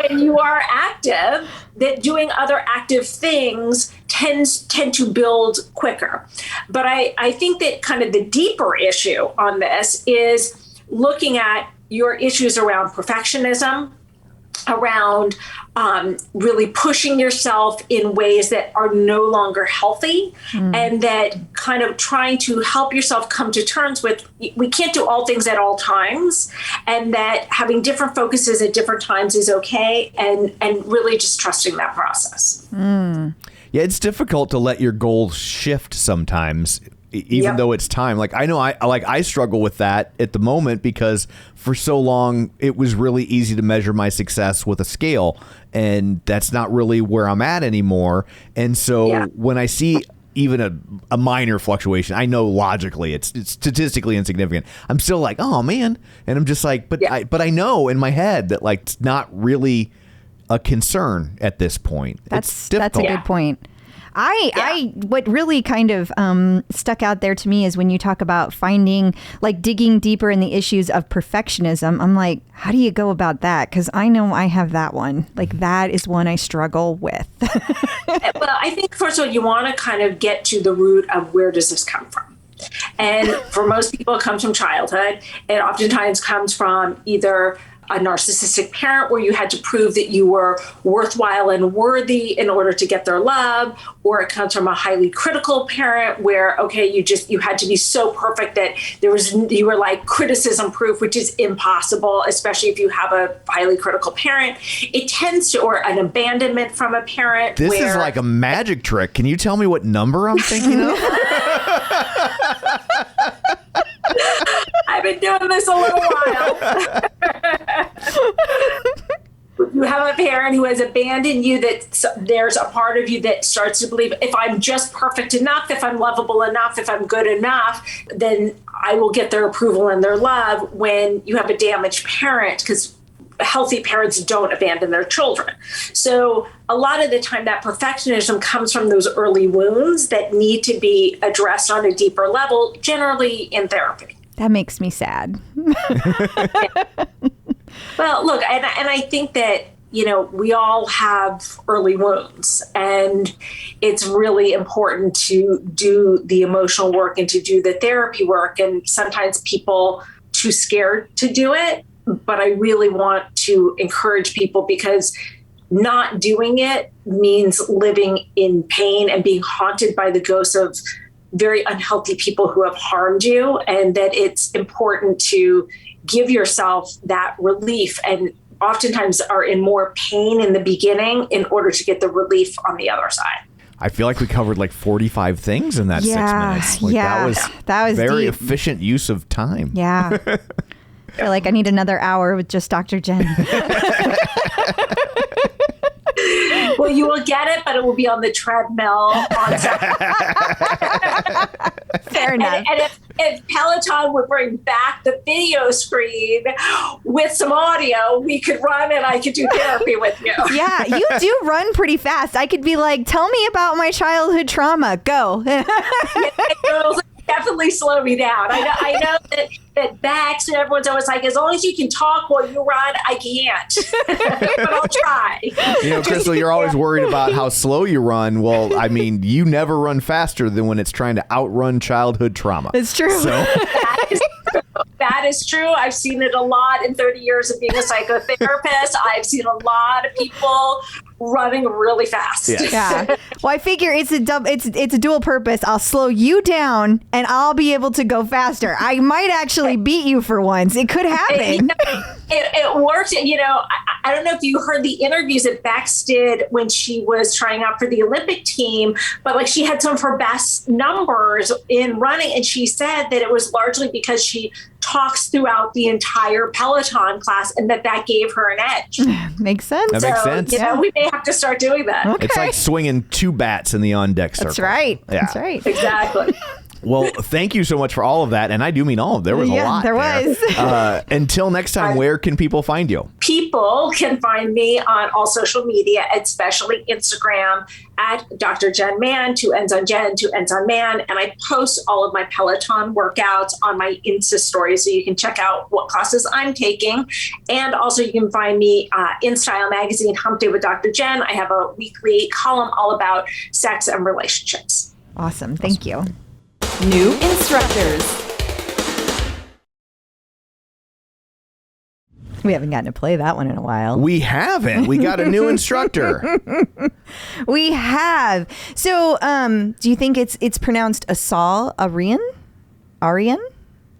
when you are active, that doing other active things tend to build quicker. But I think that kind of the deeper issue on this is looking at your issues around perfectionism, around really pushing yourself in ways that are no longer healthy, and that kind of trying to help yourself come to terms with we can't do all things at all times, and that having different focuses at different times is okay, and really just trusting that process. Yeah, it's difficult to let your goals shift sometimes, even though it's time. I know I struggle with that at the moment because for so long it was really easy to measure my success with a scale, and that's not really where I'm at anymore. And so when I see even a minor fluctuation, I know logically it's statistically insignificant, I'm still like, oh man, and I'm just like, but I know in my head that it's not really a concern at this point. That's a good point. What really kind of stuck out there to me is when you talk about finding, digging deeper in the issues of perfectionism. I'm like, how do you go about that? Because I know I have that one. That is one I struggle with. Well, I think, first of all, you want to kind of get to the root of where does this come from? And for most people, it comes from childhood. It oftentimes comes from either a narcissistic parent where you had to prove that you were worthwhile and worthy in order to get their love, or it comes from a highly critical parent where, you had to be so perfect that you were criticism proof, which is impossible, especially if you have a highly critical parent. It tends to, or an abandonment from a parent. This is like a magic trick. Can you tell me what number I'm thinking of? I've been doing this a little while. you have a parent who has abandoned you, that there's a part of you that starts to believe, if I'm just perfect enough, if I'm lovable enough, if I'm good enough, then I will get their approval and their love. When you have a damaged parent, because healthy parents don't abandon their children. So a lot of the time that perfectionism comes from those early wounds that need to be addressed on a deeper level, generally in therapy. That makes me sad. Well, look, and I think that, we all have early wounds, and it's really important to do the emotional work and to do the therapy work. And sometimes people are too scared to do it, but I really want to encourage people, because not doing it means living in pain and being haunted by the ghosts of very unhealthy people who have harmed you, and that it's important to give yourself that relief, and oftentimes are in more pain in the beginning in order to get the relief on the other side. I feel like we covered like 45 things in that 6 minutes. That was very deep. Efficient use of time. Yeah. I feel like I need another hour with just Dr. Jenn. Well, you will get it, but it will be on the treadmill on Saturday. Fair enough. And if Peloton would bring back the video screen with some audio, we could run and I could do therapy with you. Yeah, you do run pretty fast. I could be like, tell me about my childhood trauma. Go. It'll definitely slow me down. I know that Bax and everyone's always like, as long as you can talk while you run, I can't. But I'll try. Crystal, you're always worried about how slow you run. Well, I mean, you never run faster than when it's trying to outrun childhood trauma. It's true. So. That is true. I've seen it a lot in 30 years of being a psychotherapist. I've seen a lot of people running really fast. Yes. Yeah. Well, I figure it's a dual purpose. I'll slow you down and I'll be able to go faster. I might actually beat you for once. It could happen. It worked. I don't know if you heard the interviews that Bex did when she was trying out for the Olympic team, but like she had some of her best numbers in running. And she said that it was largely because she talks throughout the entire Peloton class and that gave her an edge. Makes sense. That makes sense. We may have to start doing that. Okay. It's like swinging 2 bats in the on-deck circle. That's right. Yeah. That's right. Exactly. Well, thank you so much for all of that. And I do mean all of it. There was a lot there was. Until next time, where can people find you? People can find me on all social media, especially Instagram, at Dr. Jenn Man, 2 N's on Jen, 2 N's on Man. And I post all of my Peloton workouts on my Insta story, so you can check out what classes I'm taking. And also you can find me in Style Magazine, Hump Day with Dr. Jenn. I have a weekly column all about sex and relationships. Awesome. Thank you. New instructors. We haven't gotten to play that one in a while. We haven't. We got a new instructor. We have. So, do you think it's pronounced Assal, Arian?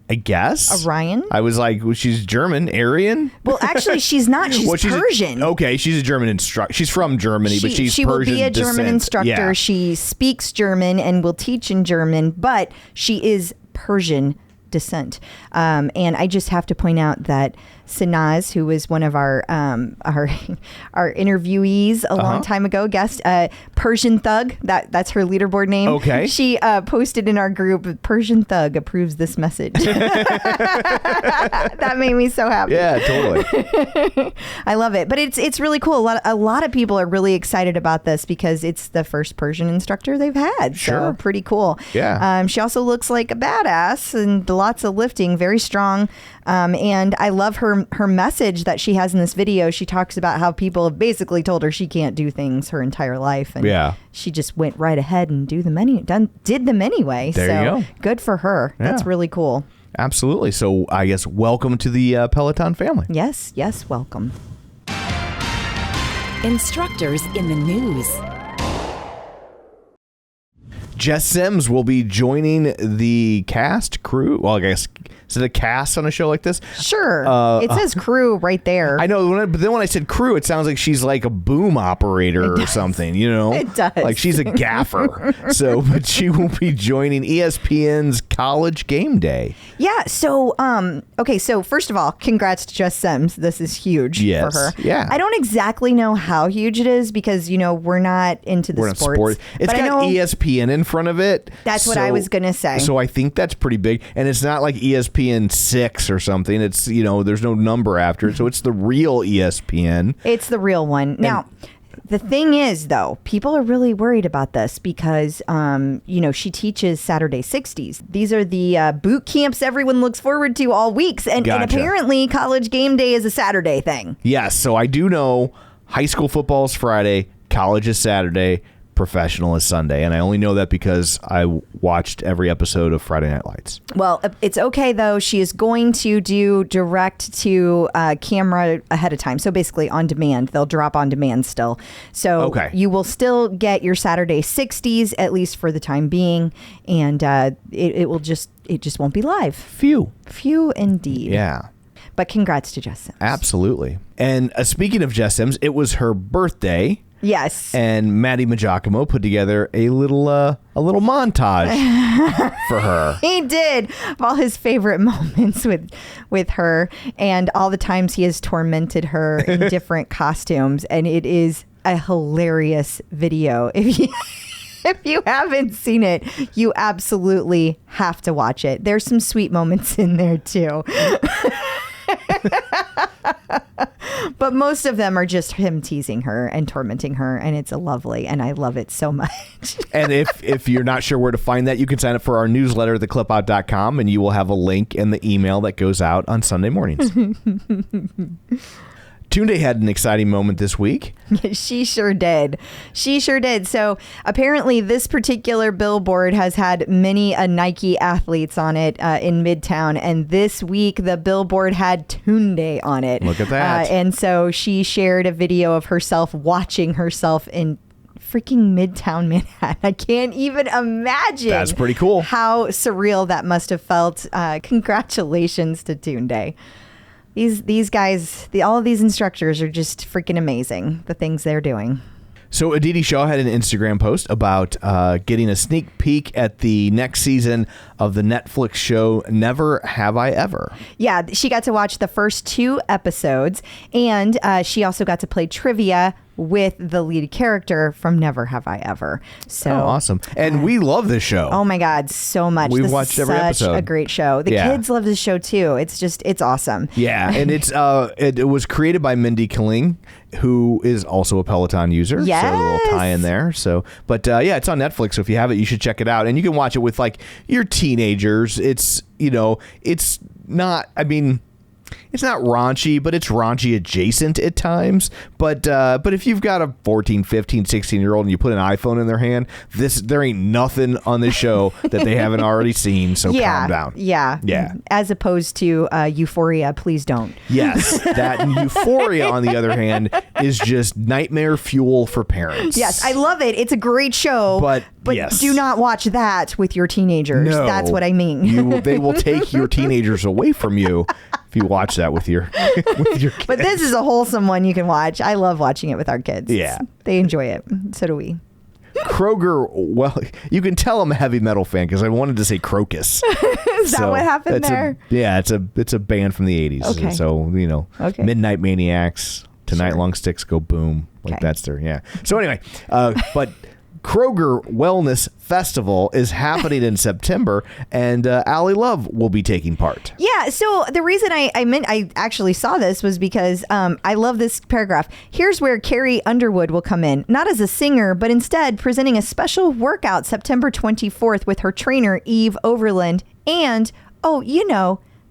I guess. Orion? I was like, well, she's German. Arian? Well, actually, she's not. She's Persian. Okay, she's a German instructor. She's from Germany, but she's she Persian will be a German descent. instructor. Yeah. She speaks German and will teach in German, but she is Persian descent. And I just have to point out that Sanaz, who was one of our interviewees a long time ago, guest, Persian Thug, that's her leaderboard name. Okay. She posted in our group, Persian Thug approves this message. That made me so happy. Yeah, totally. I love it. But it's really cool. A lot of people are really excited about this because it's the first Persian instructor they've had. Sure. So pretty cool. Yeah. She also looks like a badass and lots of lifting, very strong. And I love her message that she has in this video. She talks about how people have basically told her she can't do things her entire life. And she just went right ahead and did them anyway. There you go. Good for her. Yeah. That's really cool. Absolutely. So I guess welcome to the Peloton family. Yes, welcome. Instructors in the news. Jess Sims will be joining the cast crew. Well, I guess, is it a cast on a show like this? Sure. It says crew right there. I know, but then when I said crew, it sounds like she's like a boom operator or something, you know? It does. Like she's a gaffer. But she will be joining ESPN's College Game Day. Yeah. So, okay. So first of all, congrats to Jess Sims. This is huge for her. Yeah. I don't exactly know how huge it is because, we're not into the sports. It's but got ESPN in front of it. That's what I was going to say. So I think that's pretty big. And it's not like ESPN 6 or something. It's, there's no number after it. So it's the real ESPN. It's the real one. Now, the thing is, though, people are really worried about this because, she teaches Saturday 60s. These are the boot camps everyone looks forward to all weeks. And apparently College Game Day is a Saturday thing. Yes. So I do know high school football is Friday, college is Saturday, professional is Sunday. And I only know that because I watched every episode of Friday Night Lights. Well, it's okay, though. She is going to do direct to camera ahead of time. So basically on demand. They'll drop on demand still. So you will still get your Saturday 60s, at least for the time being. And it just won't be live. Few indeed. Yeah. But congrats to Jess Sims. Absolutely. And speaking of Jess Sims, it was her birthday. Yes. And Matty Maggiacomo put together a little montage for her. He did, of all his favorite moments with her and all the times he has tormented her in different costumes. And it is a hilarious video. If you haven't seen it, you absolutely have to watch it. There's some sweet moments in there too. But most of them are just him teasing her and tormenting her, and it's lovely, and I love it so much. And if you're not sure where to find that, you can sign up for our newsletter, theclipout.com, and you will have a link in the email that goes out on Sunday mornings. Tunde had an exciting moment this week. She sure did. So apparently this particular billboard has had many Nike athletes on it in Midtown. And this week the billboard had Tunde on it. Look at that. And so she shared a video of herself watching herself in freaking Midtown Manhattan. I can't even imagine. That's pretty cool. How surreal that must have felt. Congratulations to Tunde. These guys, all of these instructors are just freaking amazing, the things they're doing. So Aditi Shah had an Instagram post about getting a sneak peek at the next season of the Netflix show Never Have I Ever. Yeah, she got to watch the first 2 episodes, and she also got to play trivia with the lead character from Never Have I Ever. So awesome. And we love this show. Oh my God, so much. We've watched every episode. Such a great show. The kids love this show too. It's awesome. Yeah, and it was created by Mindy Kaling, who is also a Peloton user. Yes. So a little tie in there. So, but it's on Netflix. So if you have it, you should check it out. And you can watch it with like your teenagers. It's not, it's not raunchy, but it's raunchy adjacent at times. But if you've got a 14, 15, 16-year-old and you put an iPhone in their hand, there ain't nothing on this show that they haven't already seen. So calm down. Yeah. As opposed to Euphoria, please don't. Yes. That Euphoria, on the other hand, is just nightmare fuel for parents. Yes, I love it. It's a great show. But yes. Do not watch that with your teenagers. No, that's what I mean. They will take your teenagers away from you if you watch that with your kids. But this is a wholesome one you can watch. I love watching it with our kids. Yeah. They enjoy it. So do we. Kroger, well, you can tell I'm a heavy metal fan because I wanted to say Crocus. Is that what happened there? It's a band from the 80s. Okay. So, Midnight Maniacs, Tonight Sure. Long Sticks Go Boom. That's their, So anyway, but Kroger Wellness Festival is happening in September, and Allie Love will be taking part. Yeah, so the reason I actually saw this was because I love this paragraph. Here's where Carrie Underwood will come in, not as a singer, but instead presenting a special workout September 24th with her trainer, Eve Overland, and,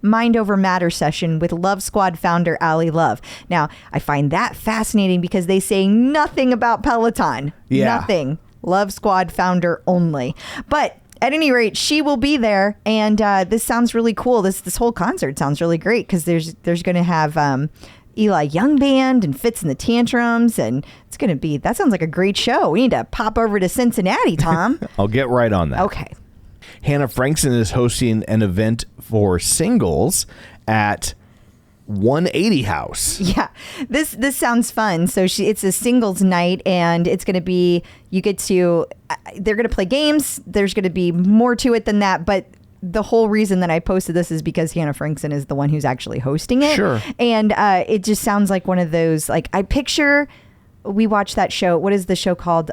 Mind Over Matter session with Love Squad founder Allie Love. Now, I find that fascinating because they say nothing about Peloton. Yeah. Nothing. Love Squad founder only. But at any rate, she will be there, and this sounds really cool. This whole concert sounds really great because there's going to have Eli Young Band and Fits in the Tantrums, and that sounds like a great show. We need to pop over to Cincinnati, Tom. I'll get right on that. Okay. Hannah Frankson is hosting an event for singles at 180 House. Yeah, this sounds fun. So it's a singles night, and it's going to be, they're going to play games. There's going to be more to it than that, but the whole reason that I posted this is because Hannah Frankson is the one who's actually hosting it. Sure. And it just sounds like one of those, like, I picture, we watched that show. What is the show called?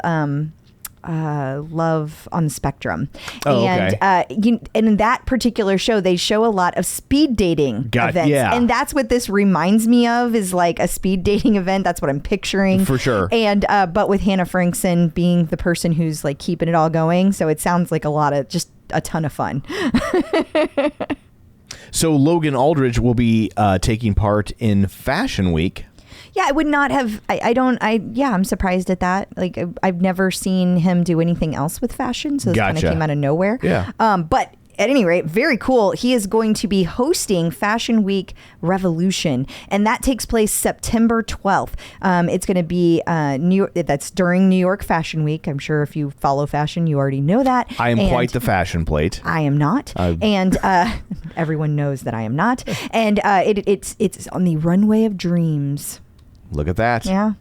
Love on the Spectrum. Oh, and okay. In that particular show, they show a lot of speed dating events. Yeah. And that's what this reminds me of, is like a speed dating event. That's what I'm picturing. For sure. And but with Hannah Frankson being the person who's like keeping it all going. So it sounds like just a ton of fun. So Logan Aldridge will be taking part in Fashion Week. Yeah, I would not have. I'm surprised at that. Like, I've never seen him do anything else with fashion, so this kind of came out of nowhere. Yeah. But at any rate, very cool. He is going to be hosting Fashion Week Revolution, and that takes place September 12th. It's going to be that's during New York Fashion Week. I'm sure if you follow fashion, you already know that. I am quite the fashion plate. I am not, and everyone knows that I am not. And it's on the Runway of Dreams. Look at that. Yeah.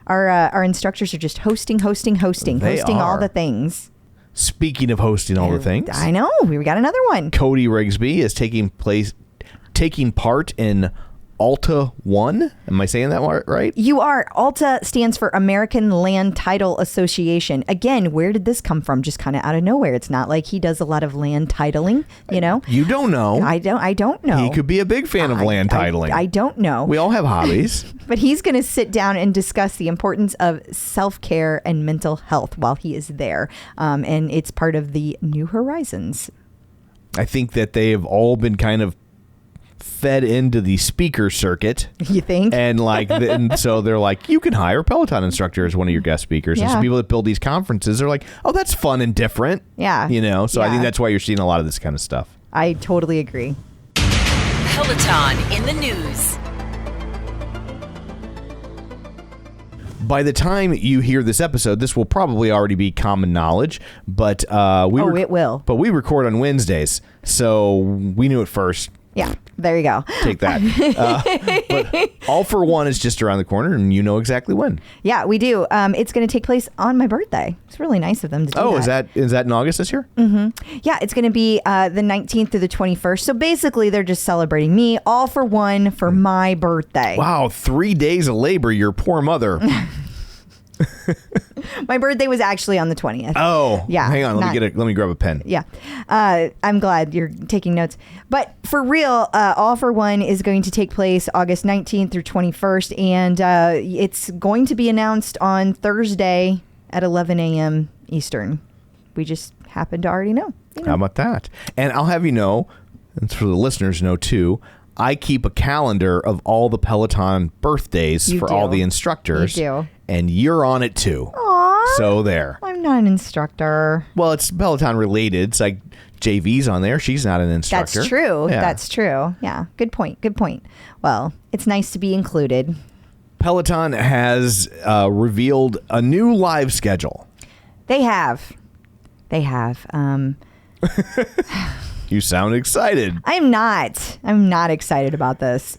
Our instructors are just hosting all the things. Speaking of hosting all the things, I know. We got another one. Cody Rigsby is taking part in Alta 1. Am I saying that right? You are. Alta stands for American Land Title Association. Again, where did this come from? Just kind of out of nowhere. It's not like he does a lot of land titling, you know? You don't know. I don't know. He could be a big fan of land titling. I don't know. We all have hobbies. But he's going to sit down and discuss the importance of self-care and mental health while he is there. And it's part of the New Horizons. I think that they have all been kind of fed into the speaker circuit. You think? And so they're like, you can hire a Peloton instructor as one of your guest speakers. And so people that build these conferences are like, oh, that's fun and different. Yeah. So I think that's why you're seeing a lot of this kind of stuff. I totally agree. Peloton in the news. By the time you hear this episode, this will probably already be common knowledge, but it will. But we record on Wednesdays, so we knew it first. Yeah, there you go. Take that. But All for One is just around the corner, and you know exactly when. Yeah, we do. It's going to take place on my birthday. It's really nice of them to do that. Oh, is that in August this year? Mm-hmm. Yeah, it's going to be the 19th through the 21st. So basically, they're just celebrating me, all for one, for my birthday. Wow, 3 days of labor, your poor mother. My birthday was actually on the 20th. Oh, yeah. Hang on, let me grab a pen. Yeah, I'm glad you're taking notes. But for real, All for One is going to take place August 19th through 21st, and it's going to be announced on Thursday at 11 a.m. Eastern. We just happen to already know. How about that? And I'll have you know, and for the listeners know too, I keep a calendar of all the Peloton birthdays for all the instructors. You do. And you're on it too. Aww. So there. I'm not an instructor. Well, it's Peloton related. It's like JV's on there. She's not an instructor. That's true. Yeah. That's true. Yeah. Good point. Well, it's nice to be included. Peloton has revealed a new live schedule. They have. You sound excited. I'm not excited about this.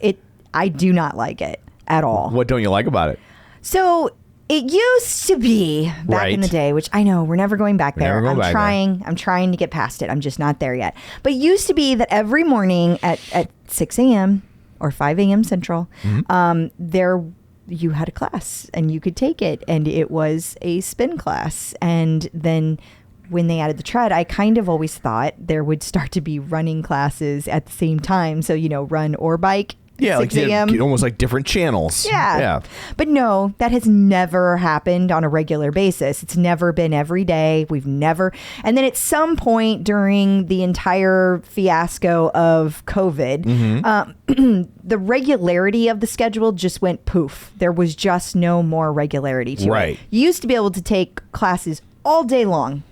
I do not like it at all. What don't you like about it? So it used to be back in the day, which I know we're never going back there. I'm trying to get past it. I'm just not there yet. But it used to be that every morning at 6 a.m. or 5 a.m. Central, you had a class and you could take it, and it was a spin class. And then when they added the tread, I kind of always thought there would start to be running classes at the same time. So, run or bike. Yeah, 6 a.m. Almost like different channels. Yeah. But no, that has never happened on a regular basis. It's never been every day. And then at some point during the entire fiasco of COVID, the regularity of the schedule just went poof. There was just no more regularity to it. You used to be able to take classes all day long,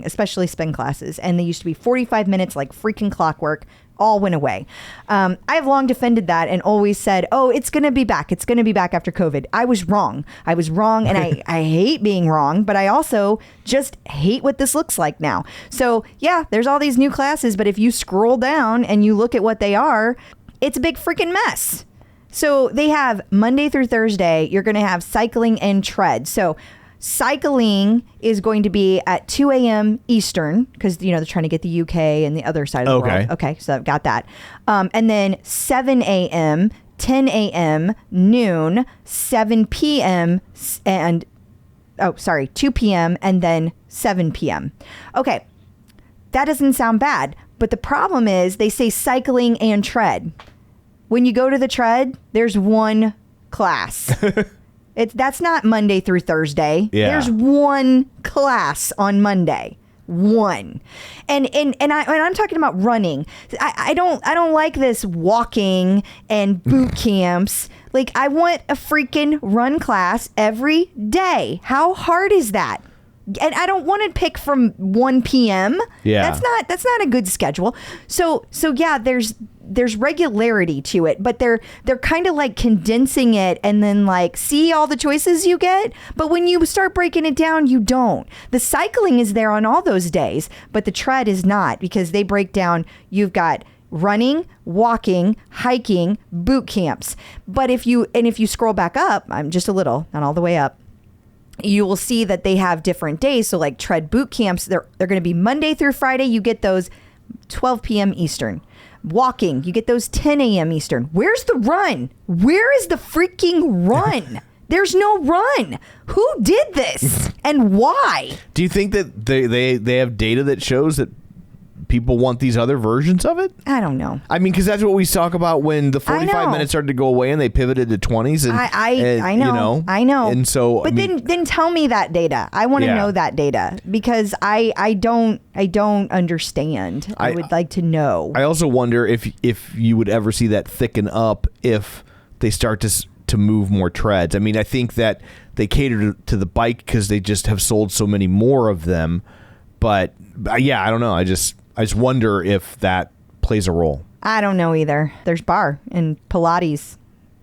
especially spin classes. And they used to be 45 minutes like freaking clockwork, all went away. I have long defended that and always said, oh, it's going to be back. It's going to be back after COVID. I was wrong. And I hate being wrong, but I also just hate what this looks like now. So yeah, there's all these new classes, but if you scroll down and you look at what they are, it's a big freaking mess. So they have Monday through Thursday, you're going to have cycling and tread. So cycling is going to be at 2 a.m. Eastern because, they're trying to get the UK and the other side of the world. Okay, so I've got that. And then 7 a.m., 10 a.m., noon, 7 p.m., and 2 p.m., and then 7 p.m. Okay, that doesn't sound bad. But the problem is they say cycling and tread. When you go to the tread, there's one class. That's not Monday through Thursday. Yeah. There's one class on Monday. One. And I'm talking about running. I don't like this walking and boot camps. Like, I want a freaking run class every day. How hard is that? And I don't want to pick from 1 p.m. Yeah. That's not a good schedule. So yeah, there's regularity to it, but they're kind of like condensing it and then like see all the choices you get. But when you start breaking it down, you don't. The cycling is there on all those days, but the tread is not, because they break down. You've got running, walking, hiking, boot camps. But if you scroll back up, I'm just a little, not all the way up, you will see that they have different days. So like tread boot camps, they're going to be Monday through Friday. You get those 12 p.m. Eastern. Walking, you get those 10 a.m. Eastern. Where's the run? Where is the freaking run? There's no run. Who did this and why? Do you think that they have data that shows that people want these other versions of it? I don't know. I mean, because that's what we talk about when the 45 minutes started to go away and they pivoted to 20s. And I know. I know. And so, but then tell me that data. I want to know that data, because I don't understand. I would like to know. I also wonder if you would ever see that thicken up if they start to move more treads. I mean, I think that they cater to the bike because they just have sold so many more of them. But yeah, I don't know. I just wonder if that plays a role. I don't know either. There's bar and Pilates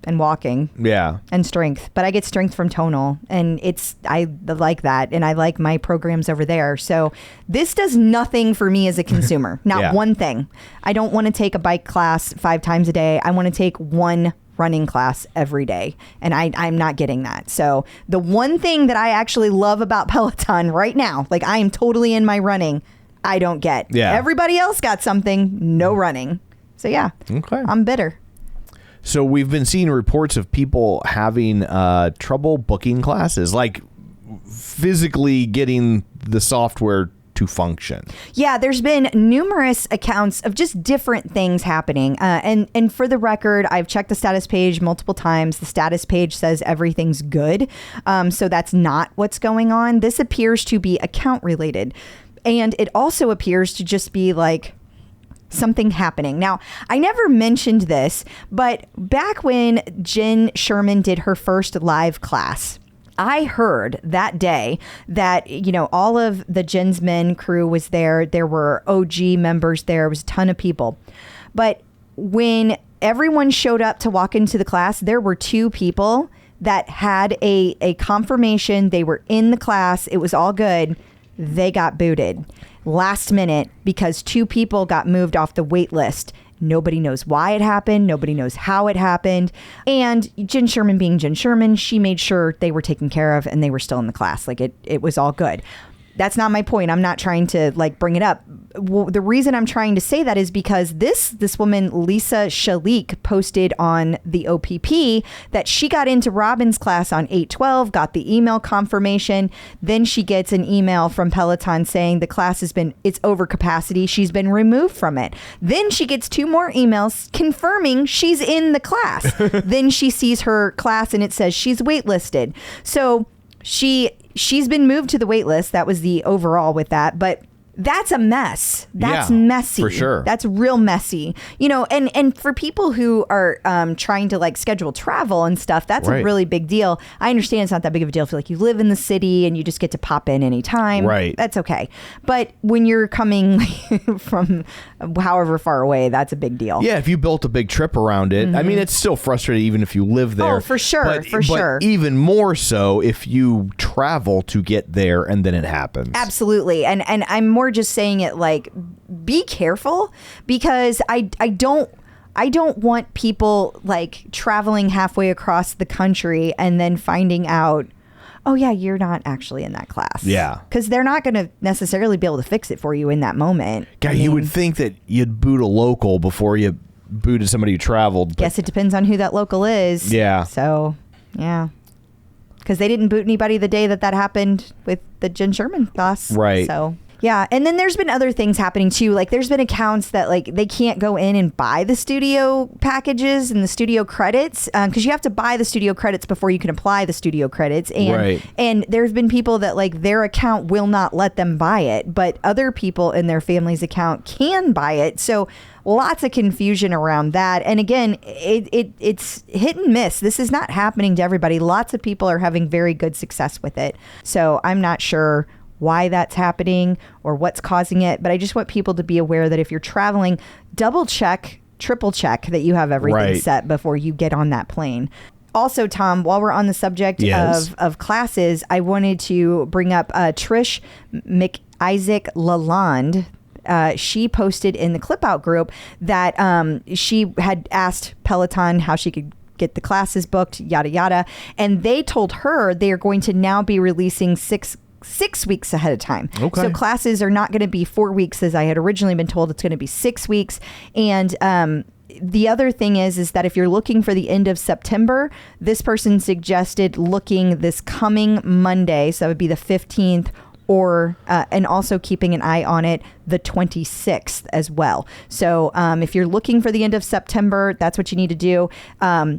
and walking. Yeah. And strength. But I get strength from Tonal, and I like that, and I like my programs over there. So this does nothing for me as a consumer. Not one thing. I don't want to take a bike class 5 times a day. I want to take one running class every day, and I'm not getting that. So the one thing that I actually love about Peloton right now, like I am totally in my running, I don't get. Yeah. Everybody else got something, no running. So yeah, okay. I'm bitter. So we've been seeing reports of people having trouble booking classes, like physically getting the software to function. Yeah, there's been numerous accounts of just different things happening. And for the record, I've checked the status page multiple times. The status page says everything's good. So that's not what's going on. This appears to be account related. And it also appears to just be like something happening. Now, I never mentioned this, but back when Jenn Sherman did her first live class, I heard that day that, all of the Jenn's Men crew was there. There were OG members there. It was a ton of people. But when everyone showed up to walk into the class, there were 2 people that had a confirmation. They were in the class. It was all good. They got booted last minute because 2 people got moved off the wait list. Nobody knows why it happened. Nobody knows how it happened. And Jenn Sherman being Jenn Sherman, she made sure they were taken care of and they were still in the class. Like it was all good. That's not my point. I'm not trying to bring it up. Well, the reason I'm trying to say that is because this woman, Lisa Shalik, posted on the OPP that she got into Robin's class on 8/12, got the email confirmation. Then she gets an email from Peloton saying the class it's over capacity. She's been removed from it. Then she gets 2 more emails confirming she's in the class. Then she sees her class and it says she's waitlisted. So she's been moved to the wait list. That was the overall with that. But That's a mess. That's Yeah, messy. for sure. That's real messy. And for people who are trying to like schedule travel and stuff, that's Right. a really big deal. I understand it's not that big of a deal if like you live in the city and you just get to pop in anytime. Right. That's okay. But when you're coming from however far away, that's a big deal. Yeah, if you built a big trip around it, I mean, it's still frustrating even if you live there. Oh, for sure, but sure. even more so if you travel to get there and then it happens. Absolutely. And I'm more just saying it like, be careful, because I don't want people like traveling halfway across the country and then finding out, oh yeah, you're not actually in that class. Yeah. Because they're not going to necessarily be able to fix it for you in that moment. God, you would think that you'd boot a local before you booted somebody who traveled. Guess it depends on who that local is. Yeah. So, yeah. Because they didn't boot anybody the day that happened with the Jenn Sherman class. Right. So, yeah. And then there's been other things happening too. Like there's been accounts that like they can't go in and buy the studio packages and the studio credits because you have to buy the studio credits before you can apply the studio credits. And Right. and there's been people that like their account will not let them buy it, but other people in their family's account can buy it. So lots of confusion around that. And again, it's hit and miss. This is not happening to everybody. Lots of people are having very good success with it. So I'm not sure why that's happening or what's causing it, but I just want people to be aware that if you're traveling, double check, triple check that you have everything Right. set before you get on that plane. Also, Tom, while we're on the subject Yes. of classes, I wanted to bring up Trish McIsaac Lalonde. She posted in the Clip Out group that she had asked Peloton how she could get the classes booked, yada, yada. And they told her they are going to now be releasing six weeks ahead of time. Okay. So classes are not going to be 4 weeks as I had originally been told. It's going to be 6 weeks. And the other thing is that if you're looking for the end of September, this person suggested looking this coming Monday. So that would be the 15th, or and also keeping an eye on it the 26th as well. So if you're looking for the end of September, that's what you need to do.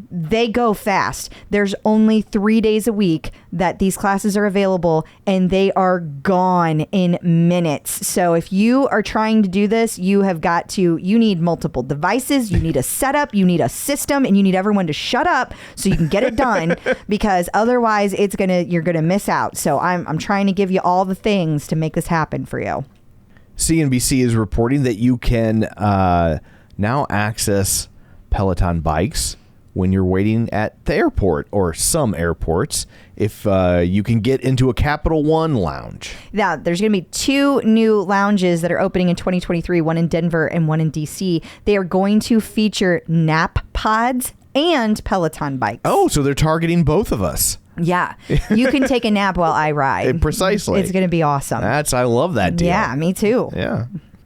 They go fast. There's only 3 days a week that these classes are available, and they are gone in minutes. So if you are trying to do this, you need multiple devices, you need a setup, you need a system, and you need everyone to shut up so you can get it done because otherwise you're gonna miss out. So I'm trying to give you all the things to make this happen for you. CNBC is reporting that you can now access Peloton bikes when you're waiting at the airport or some airports if you can get into a Capital One lounge. Now, there's going to be 2 new lounges that are opening in 2023, one in Denver and one in DC. They are going to feature nap pods and Peloton bikes. Oh, so they're targeting both of us. Yeah. You can take a nap while I ride. Precisely. It's going to be awesome. I love that deal. Yeah, me too. Yeah.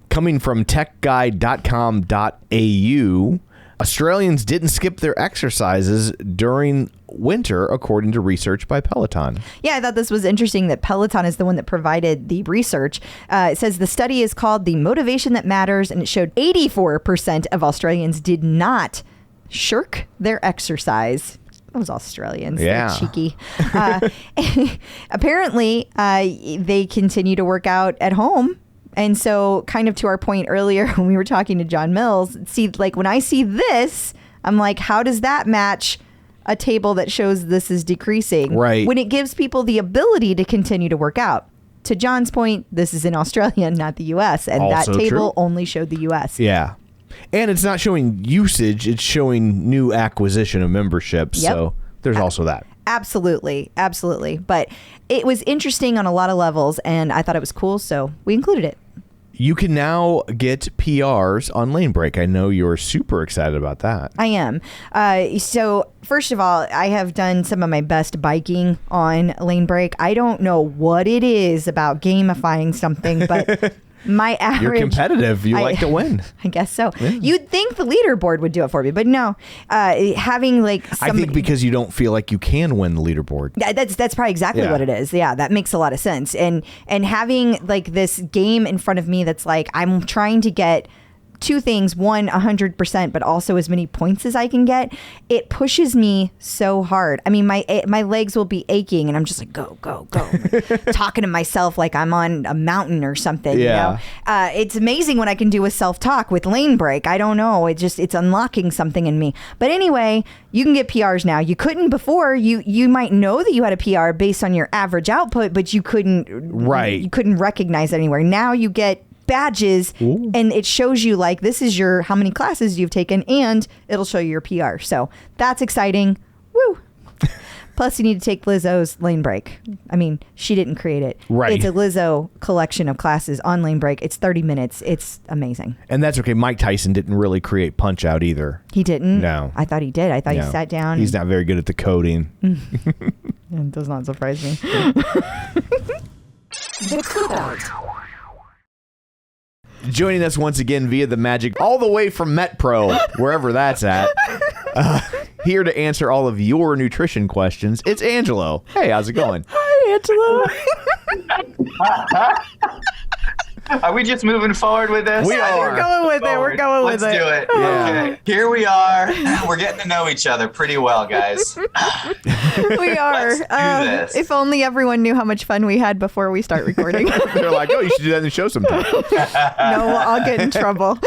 Coming from techguide.com.au, Australians didn't skip their exercises during winter, according to research by Peloton. Yeah, I thought this was interesting that Peloton is the one that provided the research. It says the study is called The Motivation That Matters, and it showed 84% of Australians did not shirk their exercise. Those Australians, yeah. They're cheeky. Apparently, they continue to work out at home. And so kind of to our point earlier when we were talking to John Mills, see, like when I see this, I'm like, how does that match a table that shows this is decreasing? Right. When it gives people the ability to continue to work out. To John's point, this is in Australia, not the U.S. And Also that table true. only showed the U.S. Yeah. And it's not showing usage, it's showing new acquisition of memberships. Yep. So there's also that. Absolutely. Absolutely. But it was interesting on a lot of levels, and I thought it was cool, so we included it. You can now get PRs on Lane Break. I know you're super excited about that. I am. So first of all, I have done some of my best biking on Lane Break. I don't know what it is about gamifying something, but my average... You're competitive. You like to win. I guess so. Yeah. You'd think the leaderboard would do it for me, but no. Having like somebody... I think because you don't feel like you can win the leaderboard. That's probably exactly what it is. Yeah, that makes a lot of sense. And having like this game in front of me that's like I'm trying to get two things. One, 100%, but also as many points as I can get. It pushes me so hard. I mean, my legs will be aching and I'm just like, go, go, go. Talking to myself like I'm on a mountain or something. Yeah. You know? It's amazing what I can do with self-talk, with lane break. I don't know. It's unlocking something in me. But anyway, you can get PRs now. You couldn't before. You might know that you had a PR based on your average output, but you couldn't recognize it anywhere. Now you get badges. Ooh. And it shows you like this is your how many classes you've taken, and it'll show you your PR. So that's exciting. Woo. Plus, you need to take Lizzo's lane break. I mean, she didn't create it. Right. It's a Lizzo collection of classes on lane break. It's 30 minutes. It's amazing. And that's okay. Mike Tyson didn't really create Punch Out either. He didn't? No. I thought he did. I thought he sat down. He's not very good at the coding. It does not surprise me. The Cookout. Joining us once again via the magic all the way from MetPro, wherever that's at. Here to answer all of your nutrition questions, it's Angelo. Hey, how's it going? Hi, Angelo. Are we just moving forward with this? We are. We're going with it. We're going with it. Let's do it. Yeah. Okay. Here we are. We're getting to know each other pretty well, guys. We are. Let's do this. If only everyone knew how much fun we had before we start recording. They're like, oh, you should do that in the show sometime. No, I'll get in trouble.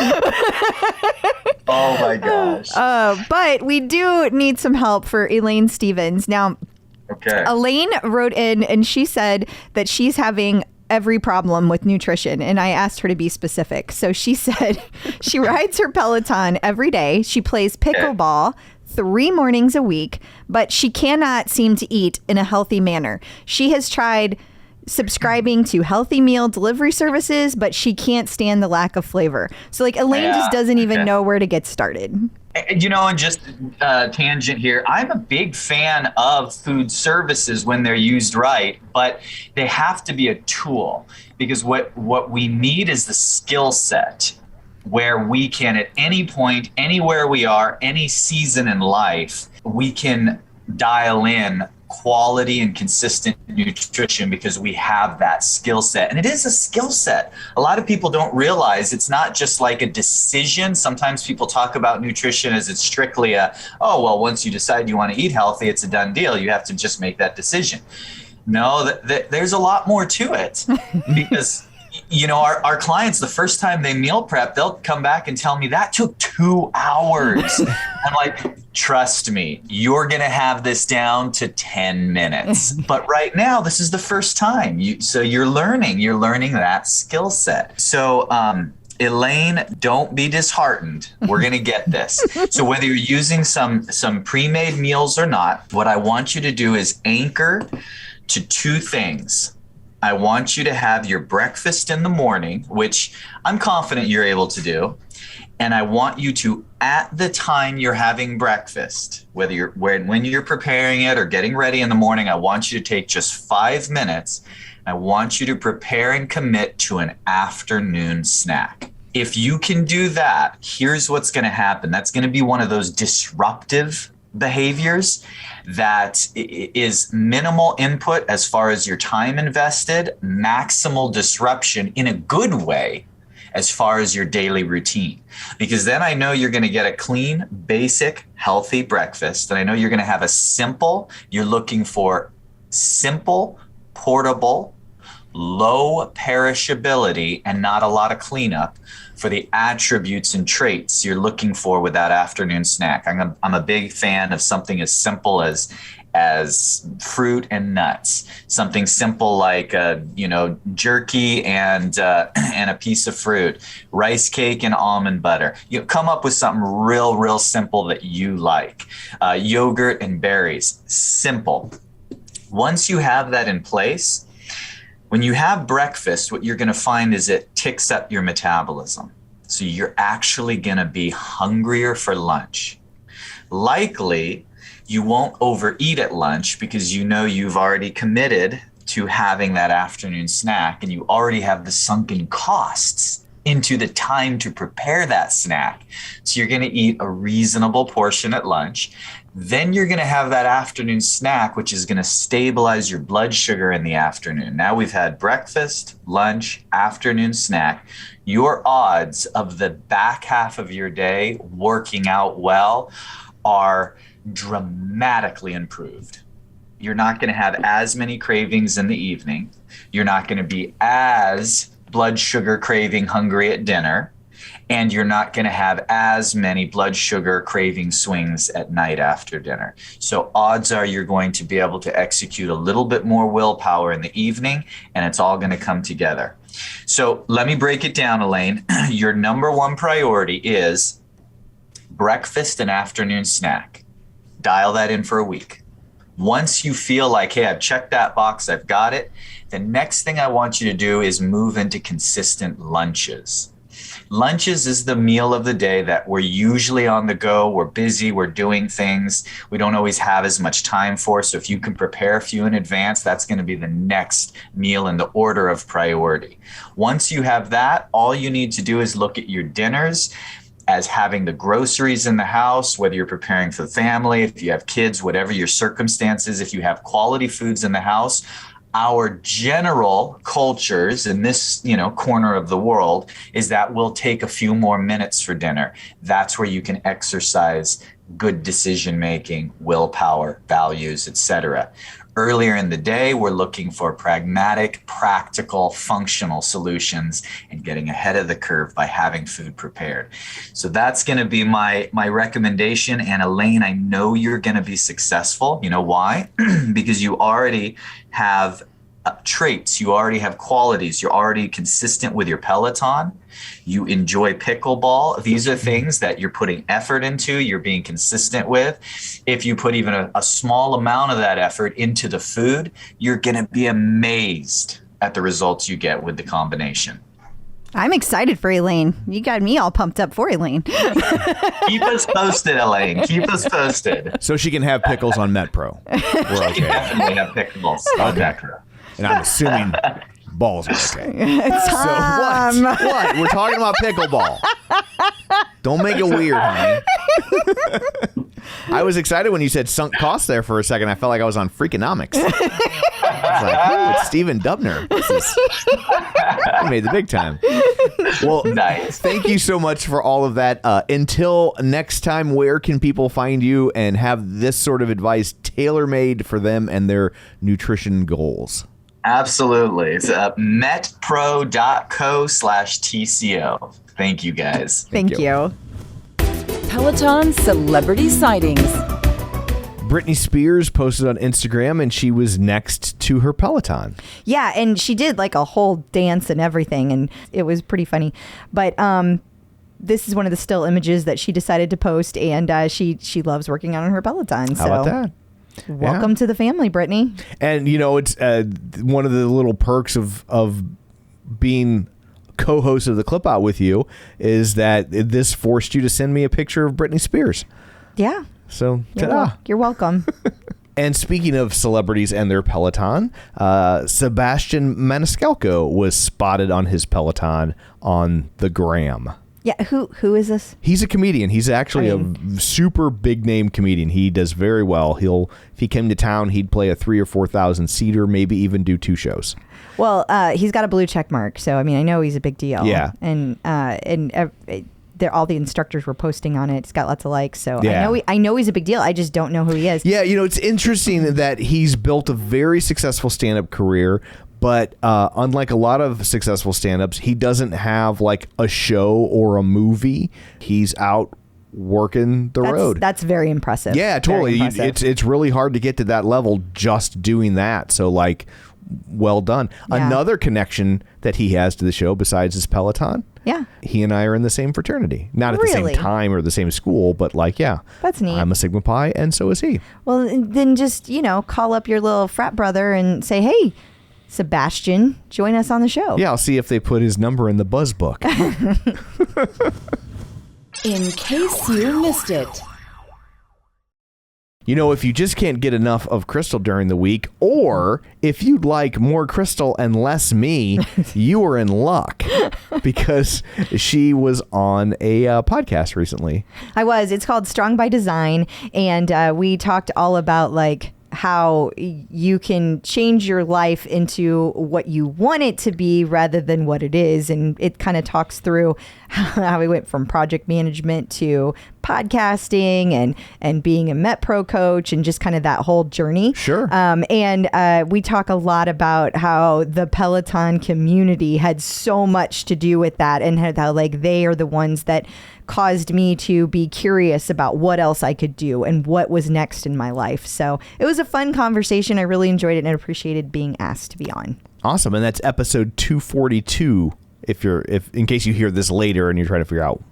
Oh, my gosh. But we do need some help for Elaine Stevens. Now, Okay. Elaine wrote in and she said that she's having every problem with nutrition, and I asked her to be specific. So she said she rides her Peloton every day. She plays pickleball 3 mornings a week, but she cannot seem to eat in a healthy manner. She has tried subscribing to healthy meal delivery services, but she can't stand the lack of flavor. So like Elaine just doesn't even know where to get started. You know, and just tangent here, I'm a big fan of food services when they're used right, but they have to be a tool, because what we need is the skill set where we can, at any point, anywhere we are, any season in life, we can dial in quality and consistent nutrition because we have that skill set. And it is a skill set. A lot of people don't realize it's not just like a decision. Sometimes people talk about nutrition as it's strictly once you decide you want to eat healthy, it's a done deal. You have to just make that decision. No, there's a lot more to it because you know, our clients, the first time they meal prep, they'll come back and tell me that took 2 hours. I'm like, trust me, you're going to have this down to 10 minutes. But right now, this is the first time. So you're learning that skill set. So, Elaine, don't be disheartened. We're going to get this. So whether you're using some pre-made meals or not, what I want you to do is anchor to 2 things. I want you to have your breakfast in the morning, which I'm confident you're able to do. And I want you to, at the time you're having breakfast, whether when you're preparing it or getting ready in the morning, I want you to take just 5 minutes. I want you to prepare and commit to an afternoon snack. If you can do that, here's what's going to happen. That's going to be one of those disruptive behaviors that is minimal input as far as your time invested, maximal disruption in a good way as far as your daily routine. Because then I know you're going to get a clean, basic, healthy breakfast. And I know you're going to have you're looking for simple, portable, low perishability, and not a lot of cleanup for the attributes and traits you're looking for with that afternoon snack. I'm a big fan of something as simple as fruit and nuts. Something simple like jerky and a piece of fruit, rice cake and almond butter. You come up with something real simple that you like. Yogurt and berries. Simple. Once you have that in place, when you have breakfast, what you're going to find is it ticks up your metabolism. So you're actually going to be hungrier for lunch. Likely, you won't overeat at lunch because you know you've already committed to having that afternoon snack and you already have the sunken costs into the time to prepare that snack. So you're going to eat a reasonable portion at lunch. Then you're going to have that afternoon snack, which is going to stabilize your blood sugar in the afternoon. Now we've had breakfast, lunch, afternoon snack. Your odds of the back half of your day working out well are dramatically improved. You're not going to have as many cravings in the evening. You're not going to be as blood sugar craving hungry at dinner. And you're not going to have as many blood sugar craving swings at night after dinner. So odds are you're going to be able to execute a little bit more willpower in the evening, and it's all going to come together. So let me break it down, Elaine. Your number one priority is breakfast and afternoon snack. Dial that in for a week. Once you feel like, hey, I've checked that box, I've got it, the next thing I want you to do is move into consistent lunches. Lunches is the meal of the day that we're usually on the go. We're busy. We're doing things we don't always have as much time for. So if you can prepare a few in advance, that's going to be the next meal in the order of priority. Once you have that, all you need to do is look at your dinners as having the groceries in the house, whether you're preparing for the family, if you have kids, whatever your circumstances, if you have quality foods in the house. Our general cultures in this, corner of the world is that we'll take a few more minutes for dinner. That's where you can exercise good decision making, willpower, values, etc. Earlier in the day, we're looking for pragmatic, practical, functional solutions and getting ahead of the curve by having food prepared. So that's going to be my recommendation. And Elaine, I know you're going to be successful. You know why? Because you already have traits, you already have qualities, you're already consistent with your Peloton, you enjoy pickleball. These are things that you're putting effort into, you're being consistent with. If you put even a small amount of that effort into the food, you're going to be amazed at the results you get with the combination. I'm excited for Elaine. You got me all pumped up for Elaine. Keep us posted, Elaine. Keep us posted. So she can have pickles on MetPro. We're okay. She can definitely have pickles on Metro. And I'm assuming balls are okay. Tom. So what? We're talking about pickleball. Don't make it weird, honey. I was excited when you said sunk costs there for a second. I felt like I was on Freakonomics. I was like, ooh, it's Stephen Dubner. He made the big time. Well, nice. Thank you so much for all of that. Until next time, where can people find you and have this sort of advice tailor-made for them and their nutrition goals? Absolutely. It's metpro.co/TCO. Thank you, guys. Thank you. Peloton Celebrity Sightings. Britney Spears posted on Instagram and she was next to her Peloton. Yeah, and she did like a whole dance and everything, and it was pretty funny. But this is one of the still images that she decided to post, and she loves working out on her Peloton. How about that? Welcome to the family, Britney. And, it's one of the little perks of being co-host of the Clip Out with you is that this forced you to send me a picture of Britney Spears. Yeah. So, ta-da. You're welcome. And speaking of celebrities and their Peloton, Sebastian Maniscalco was spotted on his Peloton on the gram. Yeah, who is this? He's a comedian. He's actually a super big name comedian. He does very well. If he came to town, he'd play a 3,000 or 4,000 seater, maybe even do 2 shows. Well, he's got a blue check mark, so I mean, I know he's a big deal. Yeah, and all the instructors were posting on it. It's got lots of likes, so yeah. I know he's a big deal. I just don't know who he is. Yeah, it's interesting that he's built a very successful stand-up career. But unlike a lot of successful stand-ups, he doesn't have like a show or a movie. He's out working the road. That's very impressive. Yeah, totally. It's really hard to get to that level just doing that. So like, well done. Yeah. Another connection that he has to the show besides his Peloton. Yeah. He and I are in the same fraternity. Not at the same time or the same school, but like, yeah. That's neat. I'm a Sigma Pi and so is he. Well, then just, call up your little frat brother and say, hey, Sebastian, join us on the show. Yeah, I'll see if they put his number in the buzz book. In case you missed it. if you just can't get enough of Crystal during the week, or if you'd like more Crystal and less me, you are in luck because she was on a podcast recently. I was. It's called Strong by Design, and we talked all about like how you can change your life into what you want it to be rather than what it is. And it kind of talks through how we went from project management to podcasting and being a MetPro coach and just kind of that whole journey. Sure. And we talk a lot about how the Peloton community had so much to do with that, and how like they are the ones that caused me to be curious about what else I could do and what was next in my life. So it was a fun conversation. I really enjoyed it and appreciated being asked to be on. Awesome. And that's episode 242. If in case you hear this later and you're trying to figure out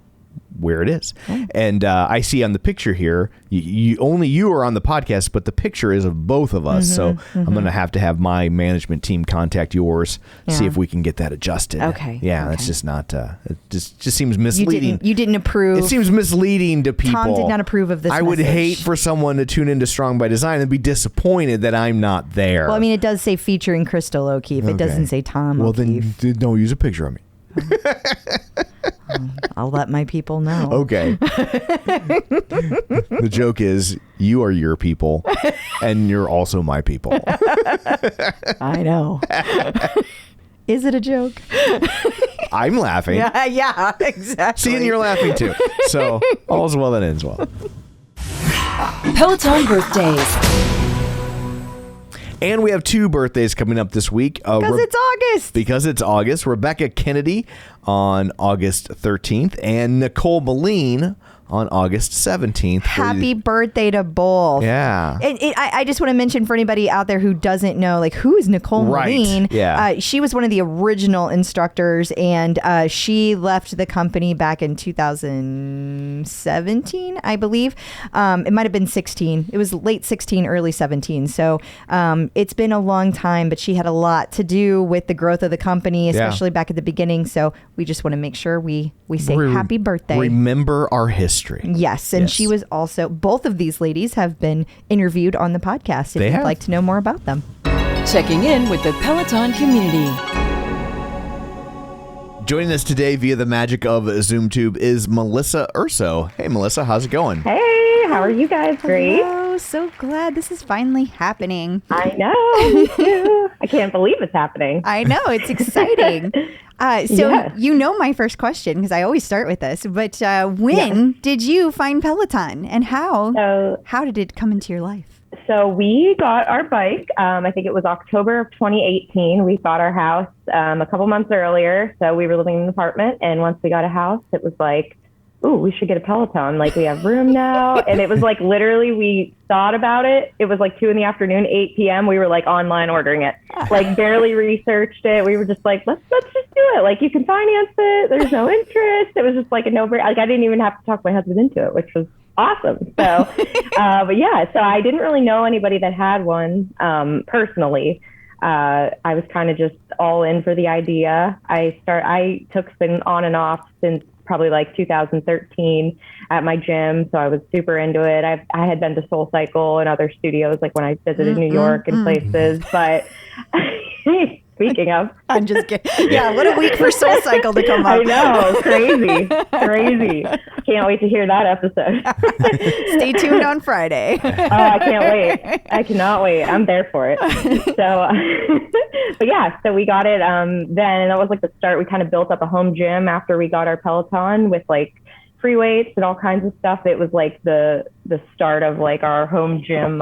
where it is. And I see on the picture here, you are on the podcast, but the picture is of both of us. So I'm going to have my management team contact yours, see if we can get that adjusted. Okay. Yeah, that's just not, it just seems misleading. You didn't approve. It seems misleading to people. Tom did not approve of this I would message. hate for someone to tune into Strong by Design and be disappointed that I'm not there. Well, I mean, it does say featuring Crystal O'Keefe. It doesn't say Tom O'Keefe. Then don't use a picture of me. I'll let my people know. Okay. The joke is you are your people and you're also my people. I know. Is it a joke? I'm laughing. Yeah, exactly. See, and you're laughing too. So all's well that ends well. Peloton birthdays. And we have 2 birthdays coming up this week. Because it's August. Because it's August. Rebecca Kennedy on August 13th and Nicole Moline on August 17th. Happy birthday to both. Yeah. And I just want to mention for anybody out there who doesn't know, like, who is Nicole Moline? Yeah. She was one of the original instructors, and she left the company back in 2017, I believe. It might have been 16. It was late 16, early 17. So it's been a long time, but she had a lot to do with the growth of the company, especially back at the beginning. So we just want to make sure we say happy birthday. Remember our history. Yes, and she was also, both of these ladies have been interviewed on the podcast if you'd like to know more about them. Checking in with the Peloton community. Joining us today via the magic of ZoomTube is Melissa Urso. Hey, Melissa, how's it going? Hey, how are you guys? Great. Hello, so glad this is finally happening. I know, me too. I can't believe it's happening. I know, it's exciting. You know my first question, because I always start with this, but when did you find Peloton, and how did it come into your life? So we got our bike, I think it was October of 2018. We bought our house a couple months earlier. So we were living in an apartment. And once we got a house, it was like, ooh, we should get a Peloton. Like, we have room now. And it was like, literally, we thought about it. It was like 2 p.m, 8 p.m. We were like online ordering it, like barely researched it. We were just like, let's just do it. Like, you can finance it. There's no interest. It was just like a no-brainer. Like, I didn't even have to talk my husband into it, which was awesome. So, but yeah, so I didn't really know anybody that had one personally. I was kind of just all in for the idea. I took spin on and off since probably like 2013 at my gym. So I was super into it. I had been to SoulCycle and other studios, like when I visited New York and places, but speaking of, I'm just kidding. Yeah, what a week for SoulCycle to come up. I know, crazy. Can't wait to hear that episode. Stay tuned on Friday. Oh, I can't wait. I cannot wait. I'm there for it. So, but yeah, so we got it then, and that was like the start. We kind of built up a home gym after we got our Peloton with like free weights and all kinds of stuff. It was like the start of like our home gym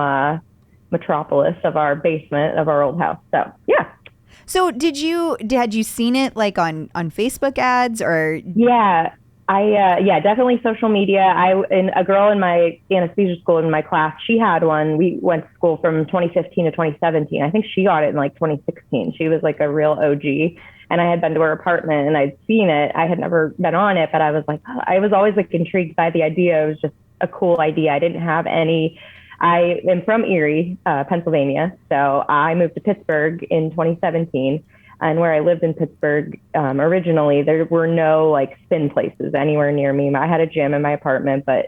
metropolis of our basement of our old house. So yeah. So had you seen it like on Facebook ads or? Yeah, definitely social media. And a girl in my anesthesia school in my class, she had one. We went to school from 2015 to 2017. I think she got it in like 2016. She was like a real OG. And I had been to her apartment and I'd seen it. I had never been on it, but I was like, I was always like intrigued by the idea. It was just a cool idea. I didn't have any. I am from Erie, Pennsylvania. So I moved to Pittsburgh in 2017. And where I lived in Pittsburgh originally, there were no like spin places anywhere near me. I had a gym in my apartment, but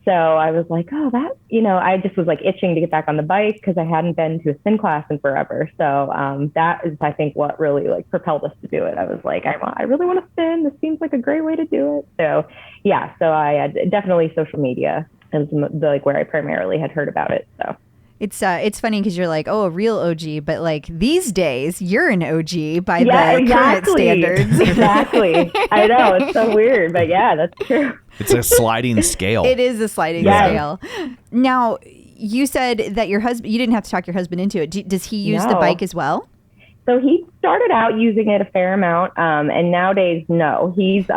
So I was like, oh, that, I just was like itching to get back on the bike because I hadn't been to a spin class in forever. So that is, I think, what really like propelled us to do it. I was like, I really want to spin. This seems like a great way to do it. So yeah, so I had definitely social media is like where I primarily had heard about it. So. It's funny because you're like, oh, a real OG, but like these days you're an OG by the current standards. Exactly. I know, it's so weird, but yeah, that's true. It's a sliding scale. It is a sliding scale. Now, you said that your husband, you didn't have to talk your husband into it. Does he use the bike as well? So he started out using it a fair amount, and nowadays, no. He's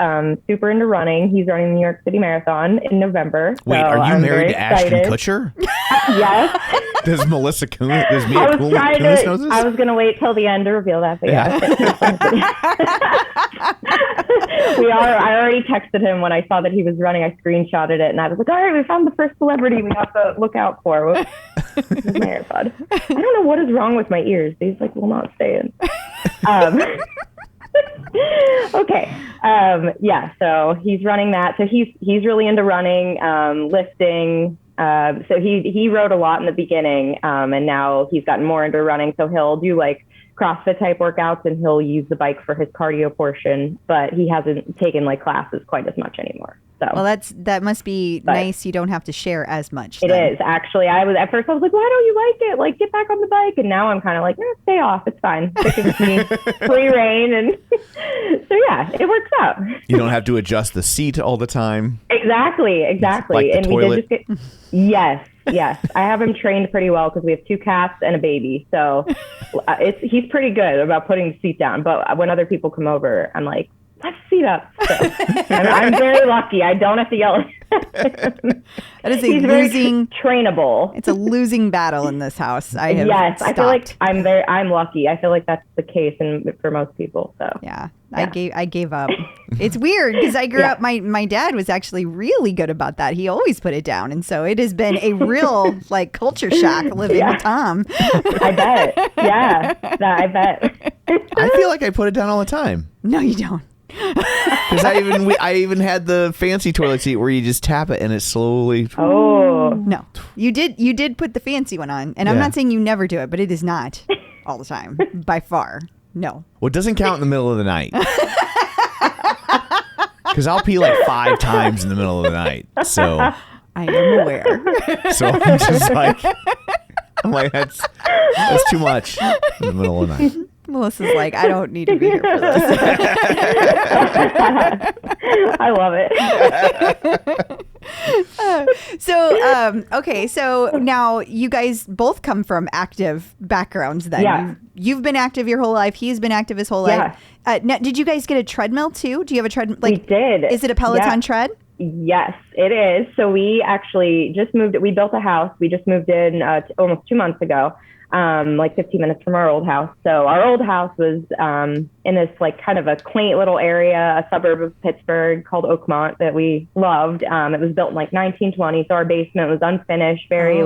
super into running. He's running the New York City Marathon in November. Wait, are you married to Ashton Kutcher? Yes. Does Melissa Kunis know this? I was going to wait till the end to reveal that, but I already texted him when I saw that he was running. I screenshotted it, and I was like, all right, we found the first celebrity we have to look out for. Marathon. I don't know what is wrong with my ears. These will not stay in. Okay. So he's running that. So he's really into running, lifting. So he rode a lot in the beginning, and now he's gotten more into running. So he'll do like CrossFit type workouts, and he'll use the bike for his cardio portion, but he hasn't taken like classes quite as much anymore. So well, that must be nice. You don't have to share as much. It is actually. At first I was like, why don't you like it? Like, get back on the bike. And now I'm kind of like, stay off. It's fine. It gives me free reign, and so yeah, it works out. You don't have to adjust the seat all the time. Exactly. Like the toilet. We did just Yes. I have him trained pretty well because we have 2 cats and a baby. So he's pretty good about putting the seat down. But when other people come over, I'm like, let's seat up. So I'm very lucky. I don't have to yell. That is He's losing trainable. It's a losing battle in this house. I feel like I'm lucky. I feel like that's the case for most people. So yeah. I gave up. It's weird because I grew up. My dad was actually really good about that. He always put it down, and so it has been a real like culture shock living with Tom. I bet. Yeah, I bet. I feel like I put it down all the time. No, you don't. Because I even had the fancy toilet seat where you just tap it and it slowly. Oh no, you did put the fancy one on, and I'm not saying you never do it, but it is not all the time by far. No. Well, it doesn't count in the middle of the night. Because I'll pee like 5 times in the middle of the night. So I am aware. So I'm just like, that's too much in the middle of the night. Melissa's like, I don't need to be here for this. I love it. So now you guys both come from active backgrounds then. Yeah. You've been active your whole life. He's been active his whole life. Now, did you guys get a treadmill too? Do you have a treadmill? We did. Is it a Peloton tread? Yes, it is. So we actually just moved. We built a house. We just moved in almost 2 months ago. Like 15 minutes from our old house. So our old house was in this like kind of a quaint little area, a suburb of Pittsburgh called Oakmont that we loved. It was built in like 1920. So our basement was unfinished, very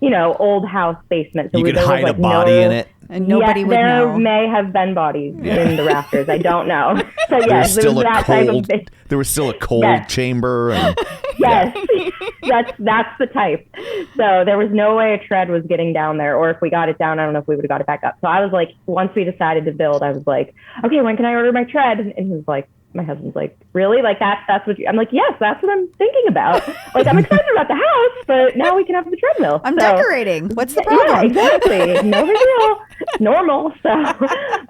old house basement. So you could hide a body in it. And nobody would know. There may have been bodies in the rafters. I don't know. So yes, there was still a cold chamber. And, yes, that's the type. So there was no way a tread was getting down there, or if we got it down, I don't know if we would have got it back up. So I was like, once we decided to build, I was like, okay, when can I order my tread? And he was like, my husband's like, really? Like that's what I'm like, yes, that's what I'm thinking about. Like, I'm excited about the house, but now we can have the treadmill. I'm decorating. What's the problem? Yeah, exactly. No big deal. Normal. So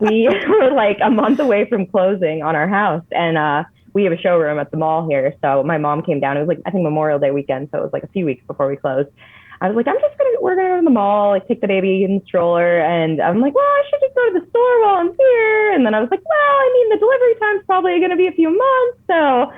we were like a month away from closing on our house, and we have a showroom at the mall here. So my mom came down. It was like, I think Memorial Day weekend. So it was like a few weeks before we closed. I was like, we're going to go to the mall, like take the baby in the stroller. And I'm like, well, I should just go to the store while I'm here. And then I was like, well, I mean, the delivery time's probably going to be a few months. So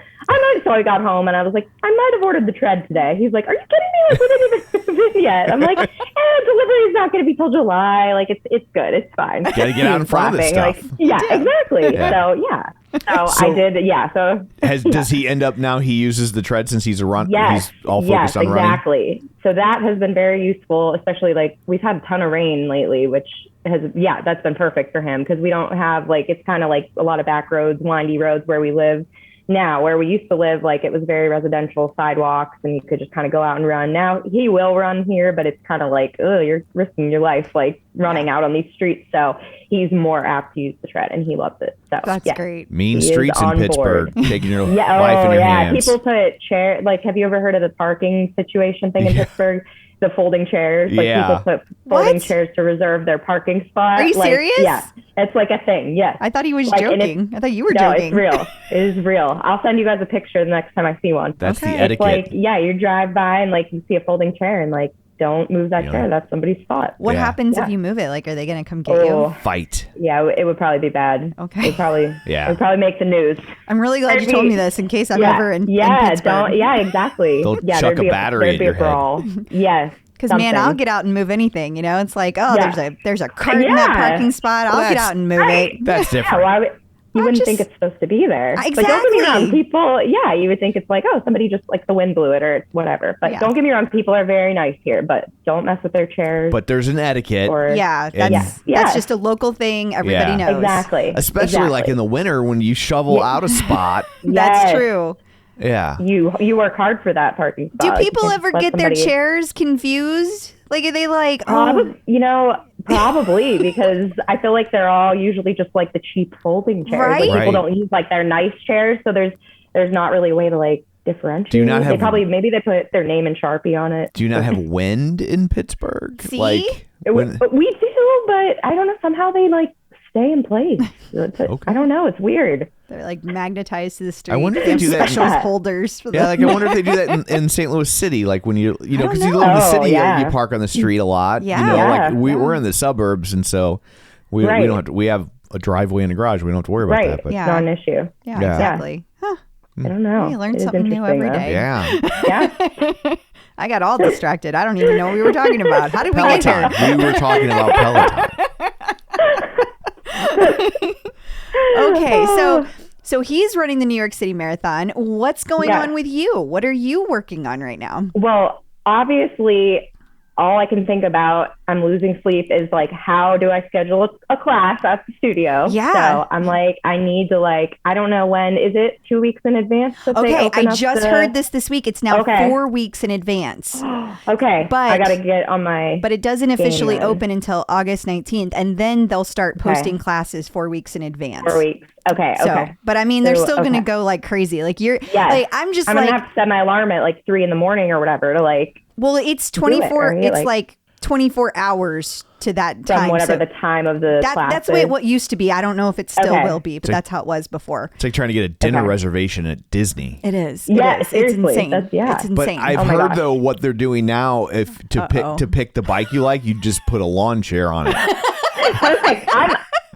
I got home and I was like, I might have ordered the tread today. He's like, are you kidding me? Like, we didn't even move in yet. I'm like, delivery's not going to be till July. Like, it's good. It's fine. Gotta get out in front of this stuff. Like, yeah, exactly. Yeah. So, yeah. So I did, yeah. So does he end up now? He uses the tread since he's a run. Yes, he's all focused on running. Exactly. So that has been very useful, especially like we've had a ton of rain lately, which that's been perfect for him because we don't have it's kind of like a lot of back roads, windy roads where we live. now. Where we used to live, like it was very residential, sidewalks, and you could just kind of go out and run. Now he will run here, but it's kind of like, oh, you're risking your life, like running out on these streets. So he's more apt to use the tread, and he loves it. So that's great. Mean streets in Pittsburgh, taking your life in your hands. People put chair. Like, have you ever heard of the parking situation thing in Pittsburgh? The folding chairs. Like people put folding chairs to reserve their parking spot. Are you serious? Yeah, it's like a thing. Yes. I thought he was joking. I thought you were joking. No, it's real. It is real. I'll send you guys a picture the next time I see one. That's the etiquette. Like, you drive by and like you see a folding chair and like, don't move that chair. That's somebody's spot. What happens if you move it? Like, are they going to come get you? Fight. Yeah, it would probably be bad. Okay. It would probably make the news. I'm really glad you told me this in case I'm ever in Pittsburgh. Exactly. They'll chuck a battery in your head. Yes. Because man, I'll get out and move anything. You know, it's like, there's a cart in that parking spot. I'll get out and move it. That's different. You wouldn't think it's supposed to be there. Exactly. But don't get me wrong, people, you would think it's like, oh, somebody just like the wind blew it or whatever. But don't get me wrong, people are very nice here, but don't mess with their chairs. But there's an etiquette. That's just a local thing. Everybody knows. Exactly. Especially like in the winter when you shovel out a spot. That's true. Yeah. You work hard for that parking spot. Do people ever get their chairs confused? Like, are they like, probably, because I feel like they're all usually just like the cheap folding chairs. Right? Like, people don't use like their nice chairs, so there's not really a way to like differentiate. Do you not have? Maybe they put their name in Sharpie on it. Do you not have wind in Pittsburgh? See? Like we do, but I don't know. Somehow they like stay in place. I don't know. It's weird. They're like magnetized to the street. I wonder if they do that. Special holders. For I wonder if they do that in St. Louis City. Like when you know, because you live in the city, you park on the street a lot. Yeah. You know, like we're in the suburbs, and so we don't have to, we have a driveway and a garage. We don't have to worry about that. But It's not an issue. Yeah, exactly. Huh. I don't know. You learn something new every day. Yeah. I got all distracted. I don't even know what we were talking about. How did we get here? We were talking about Peloton. Okay, so he's running the New York City Marathon. What's going on with you? What are you working on right now? Well, obviously, all I can think about, I'm losing sleep, is like, how do I schedule a class at the studio? Yeah. So I'm like, I need to I don't know when, is it 2 weeks in advance? Okay, I just heard this week. It's now 4 weeks in advance. Okay, but I got to get on my... But it doesn't officially open until August 19th, and then they'll start posting classes 4 weeks in advance. 4 weeks. Okay. But I mean, they're still going to go like crazy. Like I'm going to have to set my alarm at like 3 a.m. or whatever to like... Well, it's 24. It's like 24 hours to that time. From whatever the time of the class that's the way it used to be. I don't know if it still will be, but that's how it was before. It's like trying to get a dinner reservation at Disney. It is. It's insane. It's insane. But I've heard though what they're doing now, if to pick the bike you like, you just put a lawn chair on it.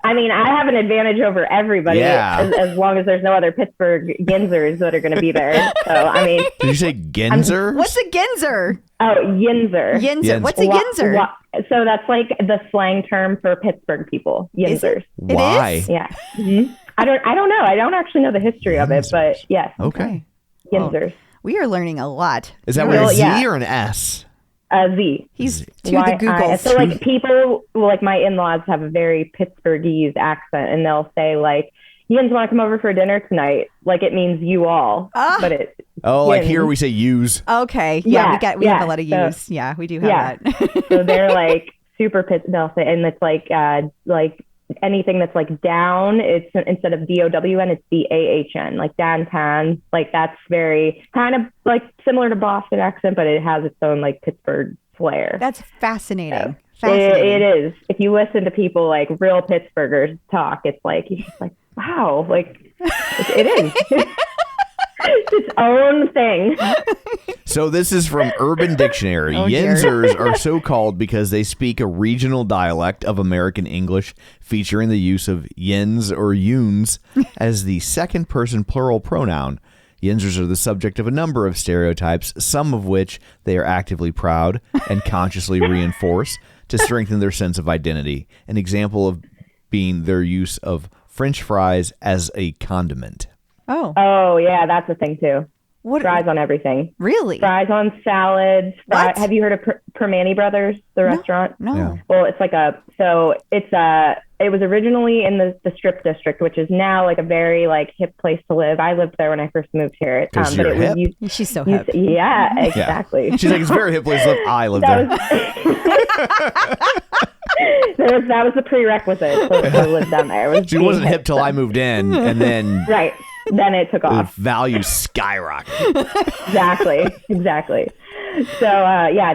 I have an advantage over everybody as long as there's no other Pittsburgh Ginzers that are going to be there. So, Did you say Ginzer? What's a Ginzer? Oh, Yinzer. Yinzer. What's a Yinzer? So that's like the slang term for Pittsburgh people. Yinzers. Why? It is? Yeah. Mm-hmm. I don't know. I don't actually know the history of it, but yes. Okay. Yinzers. Well, we are learning a lot. Is that with a Z or an S? Z. He's to the Google. So like people, like my in-laws have a very Pittsburghese accent, and they'll say like, "You guys want to come over for dinner tonight?" Like it means you all, but it. Oh, like here we say "use." Okay, we have a lot of use. Yeah, we do have that. So they're like super They'll say, and it's like anything that's like down, it's instead of DOWN, it's DAHN, like downtown. Like that's very kind of like similar to Boston accent, but it has its own like Pittsburgh flair. That's fascinating. It is. If you listen to people like real Pittsburghers talk, it's like you're just like, wow, like it is. It's its own thing. So this is from Urban Dictionary. Yinzers are so called because they speak a regional dialect of American English featuring the use of yins or yuns as the second person plural pronoun. Yinzers are the subject of a number of stereotypes, some of which they are actively proud and consciously reinforce to strengthen their sense of identity. An example of being their use of French fries as a condiment. Oh yeah, that's a thing too. Fries on everything. Really? Fries on salads. Have you heard of Permani Brothers, the restaurant? No. Yeah. Well, it's like it was originally in the Strip District, which is now like a very like hip place to live. I lived there when I first moved here. But it was hip? She's so hip. Yeah, exactly. Yeah. She's like, it's a very hip place to live. I live there. That was the prerequisite to live down there. She wasn't hip till I moved in, and then right. Then it took off. Value skyrocketed. Exactly. So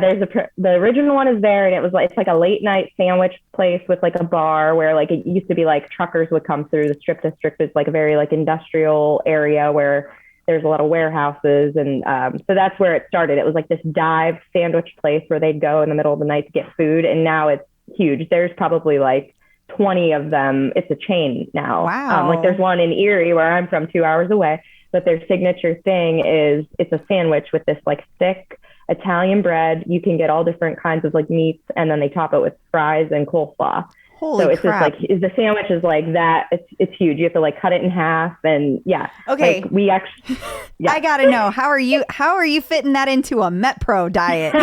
there's the original one is there, and it's like a late night sandwich place with like a bar where like it used to be like truckers would come through. The Strip District is like a very like industrial area where there's a lot of warehouses, and so that's where it started. It was like this dive sandwich place where they'd go in the middle of the night to get food, and now it's huge. There's probably like 20 of them. It's a chain now. Wow. Like there's one in Erie where I'm from 2 hours away, but their signature thing is it's a sandwich with this like thick Italian bread. You can get all different kinds of like meats, and then they top it with fries and coleslaw. Holy so it's crap. just like the sandwich is like that. It's huge. You have to like cut it in half, and Okay. Like, we actually. Yeah. I gotta know, how are you fitting that into a MetPro diet?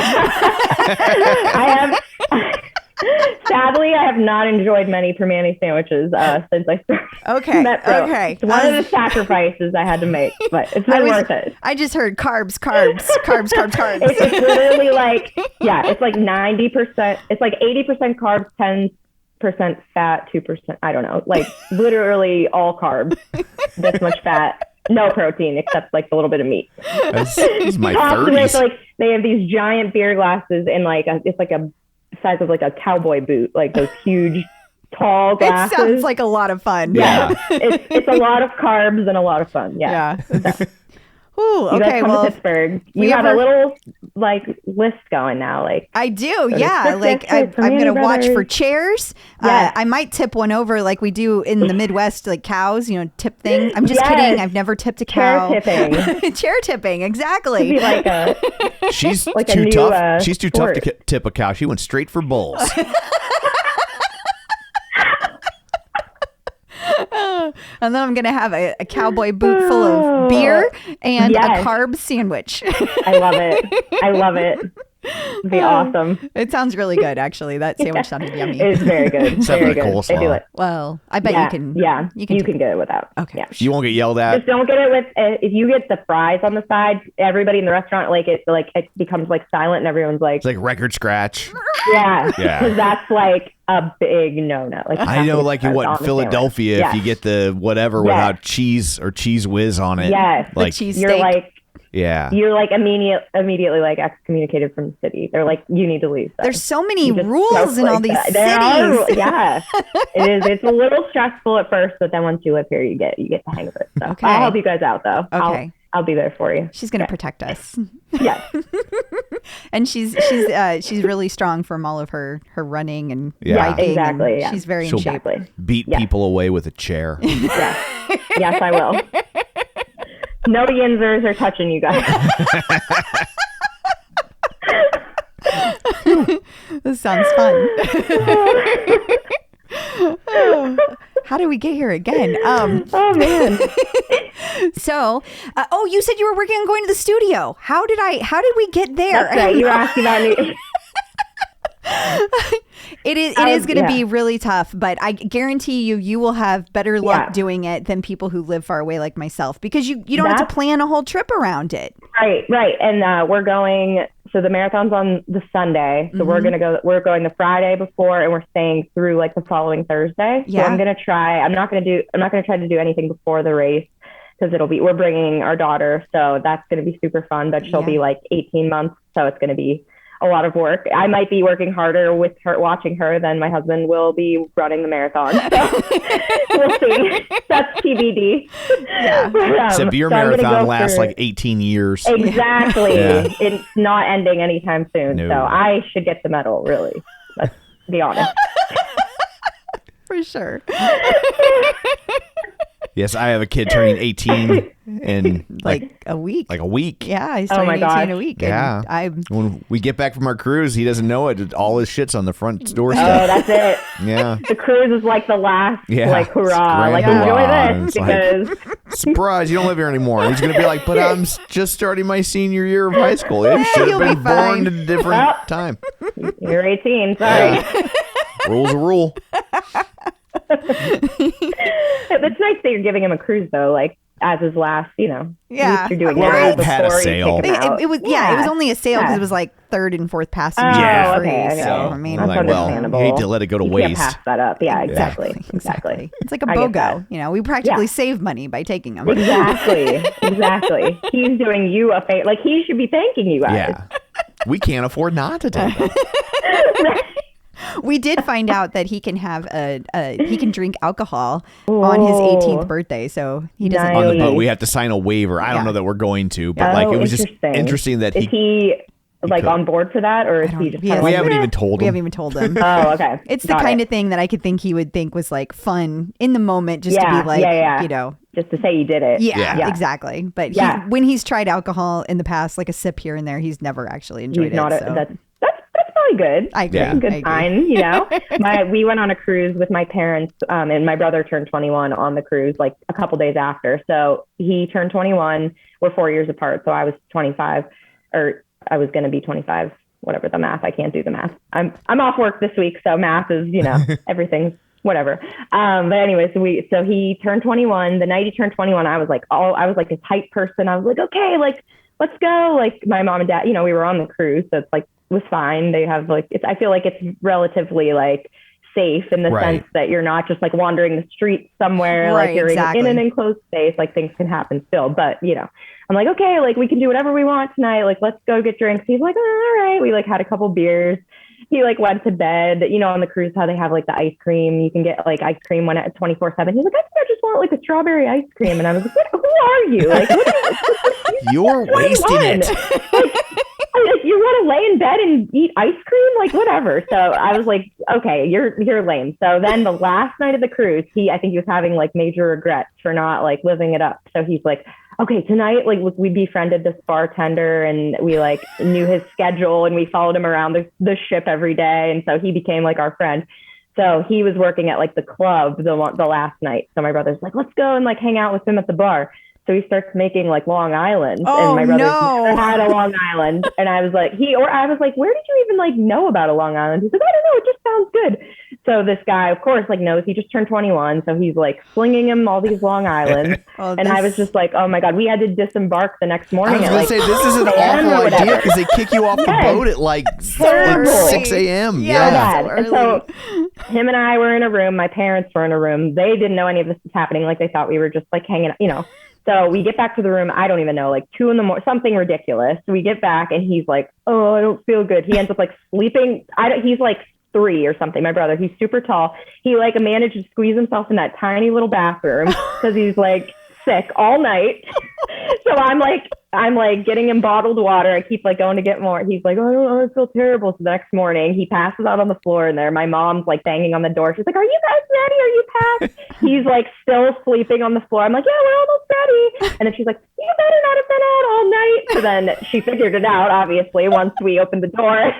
Sadly, I have not enjoyed many Permani sandwiches since I started. Okay. It's one of the sacrifices I had to make, but it's been worth it. I just heard carbs. It's literally like, it's like 90%. It's like 80% carbs, 10% fat, 2%. I don't know. Like literally all carbs, this much fat. No protein except like a little bit of meat. This is my 30s. So, like they have these giant beer glasses and like it's like a size of like a cowboy boot, like those huge tall glasses. It sounds like a lot of fun. Yeah. It's a lot of carbs and a lot of fun. Yeah. Ooh, you guys okay. come Well, to Pittsburgh. You have a little like list going now. Like I do. Yeah. Like I'm going to watch for chairs. Yes. I might tip one over like we do in the Midwest, like cows, tip thing. I'm just kidding. I've never tipped a cow. Chair tipping. Chair tipping. Exactly. Be like She's like too a new, tough. She's too sport. tough to tip a cow. She went straight for bulls. And then I'm going to have a cowboy boot full of beer and a carb sandwich. I love it. It'd be awesome. It sounds really good, actually. That sandwich sounded yummy. It's very good. Very good. Coleslaw. They do it. Well, I bet you can. Yeah, you can get it without. Okay. Yeah. You won't get yelled at. Just don't get it with. If you get the fries on the side, everybody in the restaurant it becomes like silent, and everyone's like, It's like record scratch. yeah, Yeah. because that's like a big no. Like I know, like in Philadelphia, sandwich. if you get the whatever without cheese or cheese whiz on it. Yes. Like, cheese you're steak. like. yeah. You're like immediately like excommunicated from the city. They're like, you need to leave. So There's so many you just rules in all these cities. Yeah, it is. It's a little stressful at first, but then once you live here, you get the hang of it. So Okay. I'll help you guys out, though. Okay. I'll be there for you. She's going to protect us. Yes. And she's really strong from all of her running and Yeah. biking. Exactly, And yeah. She's very She'll in shape. beat people away with a chair. Yes. Yes, I will. No yinzers are touching you guys. This sounds fun. How did we get here again? Oh man. So, you said you were working on going to the studio. How did we get there? That's right. You were asking about me. It is going to be really tough, but I guarantee you will have better luck doing it than people who live far away like myself, because you don't have to plan a whole trip around it. Right. And we're going. So the marathon's on the Sunday. So we're going the Friday before, and we're staying through like the following Thursday. Yeah. So I'm going to try. I'm not going to try to do anything before the race, because we're bringing our daughter. So that's going to be super fun, but she'll be like 18 months. So it's going to be a lot of work. I might be working harder with her, watching her, than my husband will be running the marathon. So we'll see. That's TBD. Yeah. Except your marathon lasts like 18 years. Exactly. Yeah. It's not ending anytime soon. No. So I should get the medal, really. Let's be honest. For sure. Yes, I have a kid turning 18 in like a week. Like a week. Yeah, he's turning 18 in a week. Yeah. When we get back from our cruise, he doesn't know it. All his shit's on the front doorstep. Oh, that's it. Yeah. The cruise is like the last, like, hurrah. Grand Like, hurrah. enjoy this because... Surprise, you don't live here anymore. He's going to be like, but I'm just starting my senior year of high school. It should have been born at a different time. You're 18, sorry. Rule's a rule. It's nice that you're giving him a cruise, though, like, as his last, Yeah. You're doing Well, it had a sale. It was it was only a sale because it was like third and fourth passenger free. Okay. So I mean, that's understandable. You hate to let it go to you waste. Can't pass that up. Yeah, exactly. It's like a BOGO. We practically save money by taking them. Exactly. He's doing you a favor. Like, he should be thanking you guys. Yeah. We can't afford not to take it. We did find out that he can have he can drink alcohol on his 18th birthday, so he doesn't. On the boat, we have to sign a waiver. I don't know that we're going to, but like it was just interesting that is he like on board for that, or is he just? We haven't even told him. We haven't even told him. Oh, okay. It's the kind of thing that I could think he would think was like fun in the moment, just to be like, just to say you did it. Yeah. Exactly. But when he's tried alcohol in the past, like a sip here and there, he's never actually enjoyed it. That's probably good. I agree. Yeah. Good sign, we went on a cruise with my parents, and my brother turned 21 on the cruise, like a couple days after. So he turned 21. We're 4 years apart. So I was 25, or I was going to be 25. Whatever the math. I can't do the math. I'm off work this week, so math is everything's whatever. But anyway, so he turned 21. The night he turned 21, I was like a hype person. I was like, okay, like let's go. Like my mom and dad, we were on the cruise, so it's like was fine. They have like I feel like it's relatively like safe in the sense that you're not just like wandering the streets somewhere, like you're in an enclosed space, like things can happen still. But I'm like, okay, like we can do whatever we want tonight. Like let's go get drinks. He's like, all right. We like had a couple beers. He like went to bed. On the cruise how they have like the ice cream. You can get like ice cream when at 24/7. He's like, I think I just want like a strawberry ice cream. And I was like, who are you? Like you're wasting it. Like, you want to lay in bed and eat ice cream? Like, whatever. So I was like, okay, you're lame. So then the last night of the cruise, I think he was having like major regrets for not like living it up. So he's like, okay, tonight, like we befriended this bartender and we like knew his schedule and we followed him around the ship every day. And so he became like our friend. So he was working at like the club the last night. So my brother's like, let's go and like hang out with him at the bar. So he starts making like Long Island, and my brother never had a Long Island, and I was like, where did you even like know about a Long Island? He's like, I don't know, it just sounds good. So this guy, of course, like knows he just turned 21, so he's like slinging him all these Long Islands, and I was just like, oh my god, we had to disembark the next morning. I was going to say this is an awful idea because they kick you off the boat at like 6 a.m. And so him and I were in a room. My parents were in a room. They didn't know any of this was happening. Like they thought we were just like hanging out, So we get back to the room. I don't even know, like 2 a.m, something ridiculous. We get back and he's like, oh, I don't feel good. He ends up like sleeping. He's like 3 or something. My brother, he's super tall. He like managed to squeeze himself in that tiny little bathroom because he's like sick all night. So I'm like getting him bottled water. I keep like going to get more. He's like, oh, I feel terrible. So the next morning he passes out on the floor in there. My mom's like banging on the door. She's like, are you guys ready? Are you passed? He's like still sleeping on the floor. I'm like, yeah, we're almost ready. And then she's like, you better not have been out all night. So then she figured it out, obviously, once we opened the door.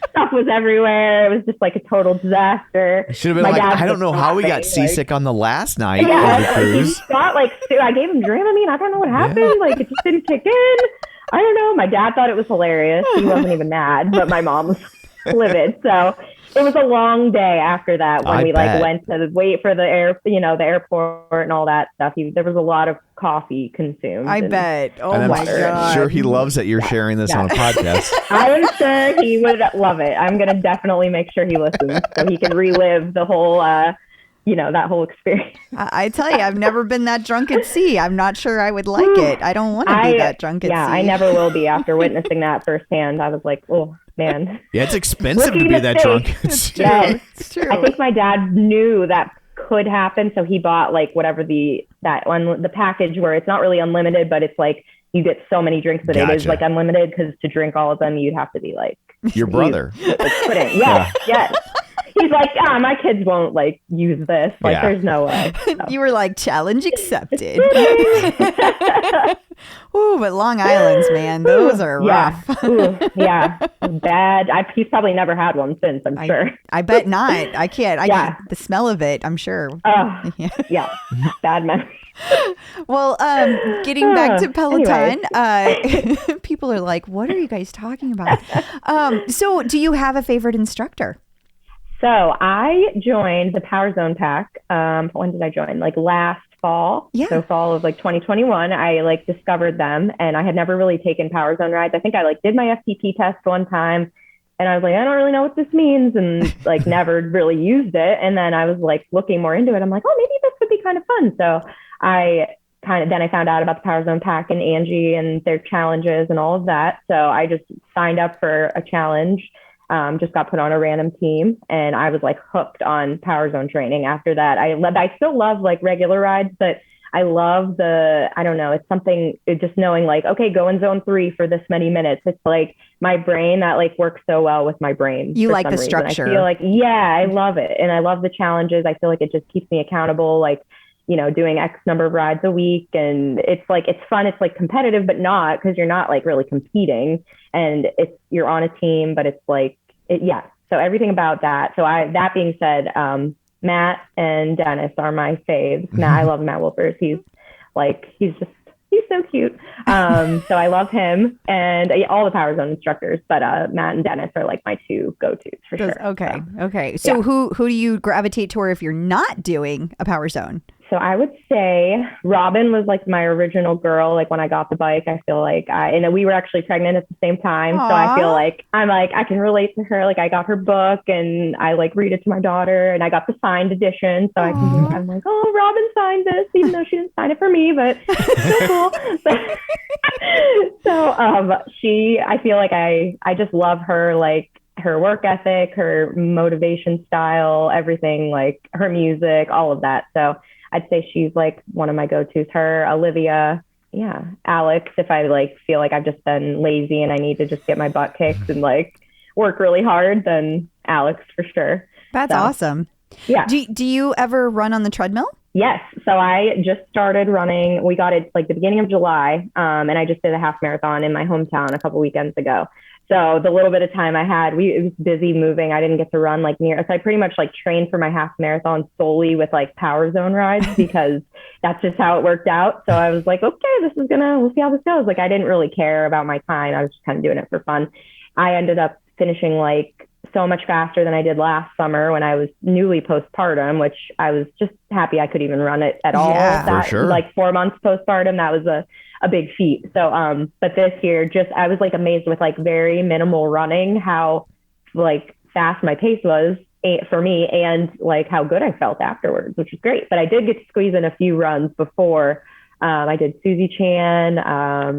Stuff was everywhere. It was just like a total disaster. It should have been like, I don't know how we got seasick on the last night of the cruise. He got like, I gave him Dramamine. I don't know what happened. Yeah. Like it just didn't kick in. I don't know. My dad thought it was hilarious. He wasn't even mad, but my mom was livid. So it was a long day after that when we like went to wait for the airport and all that stuff. There was a lot of coffee consumed. I bet. Oh my God. I'm sure he loves that you're sharing this on a podcast. I am sure he would love it. I'm going to definitely make sure he listens so he can relive the whole, that whole experience. I tell you, I've never been that drunk at sea. I'm not sure I would like it. I don't want to be that drunk at sea. Yeah, I never will be after witnessing that firsthand. I was like, oh, man. Yeah, it's expensive to be that drunk. It's true. Yes. It's true. I think my dad knew that could happen, so he bought like whatever the package where it's not really unlimited, but it's like you get so many drinks that it is like unlimited, because to drink all of them, you'd have to be like your brother. Yes. He's like, my kids won't like use this. Like, there's no way. So. You were like, challenge accepted. Ooh, but Long Island's, man, those are rough. Yeah, bad. He's probably never had one since, I'm sure. I bet not. I can't. The smell of it, I'm sure. Yeah, bad memory. Well, getting back to Peloton, people are like, what are you guys talking about? So do you have a favorite instructor? So I joined the Power Zone Pack. When did I join? Like last fall. Yeah. So fall of like 2021, I like discovered them, and I had never really taken Power Zone rides. I think I like did my FTP test one time, and I was like, I don't really know what this means, and like never really used it. And then I was like looking more into it. I'm like, oh, maybe this would be kind of fun. So then I found out about the Power Zone Pack and Angie and their challenges and all of that. So I just signed up for a challenge. Just got put on a random team, and I was like hooked on Power Zone training after that. I still love like regular rides, but I love it's something, just knowing like, okay, go in zone 3 for this many minutes. It's like my brain that like works so well with my brain. You like the structure. I feel like, I love it. And I love the challenges. I feel like it just keeps me accountable. Like, doing X number of rides a week. And it's like, it's fun. It's like competitive, but not, because you're not like really competing, and you're on a team, but it's like, so everything about that. So that being said, Matt and Dennis are my faves. Matt, I love Matt Wilpers. He's so cute. So I love him, and all the Power Zone instructors, but Matt and Dennis are like my two go-tos for sure. Okay. So who do you gravitate toward if you're not doing a Power Zone? So I would say Robin was like my original girl. Like when I got the bike, I feel like and we were actually pregnant at the same time. Aww. So I feel like I can relate to her. Like I got her book, and I like read it to my daughter, and I got the signed edition. So I'm like, oh, Robin signed this, even though she didn't sign it for me, but so cool. So I feel like I just love her, like her work ethic, her motivation style, everything, like her music, all of that. So I'd say she's like one of my go-tos. Her, Olivia, Alex, if I like feel like I've just been lazy and I need to just get my butt kicked and like work really hard, then Alex for sure. That's awesome. Yeah. Do you ever run on the treadmill? Yes. So I just started running. We got it like the beginning of July, and I just did a half marathon in my hometown a couple weekends ago. So the little bit of time I had, it was busy moving. I didn't get to run like near. So I pretty much like trained for my half marathon solely with like Power Zone rides, because that's just how it worked out. So I was like, okay, we'll see how this goes. Like I didn't really care about my time. I was just kind of doing it for fun. I ended up finishing like so much faster than I did last summer when I was newly postpartum, which I was just happy I could even run it at all. For sure. Like 4 months postpartum, that was a big feat. So, but this year, I was like amazed with like very minimal running, how like fast my pace was for me, and like how good I felt afterwards, which was great. But I did get to squeeze in a few runs before. I did Susie Chan,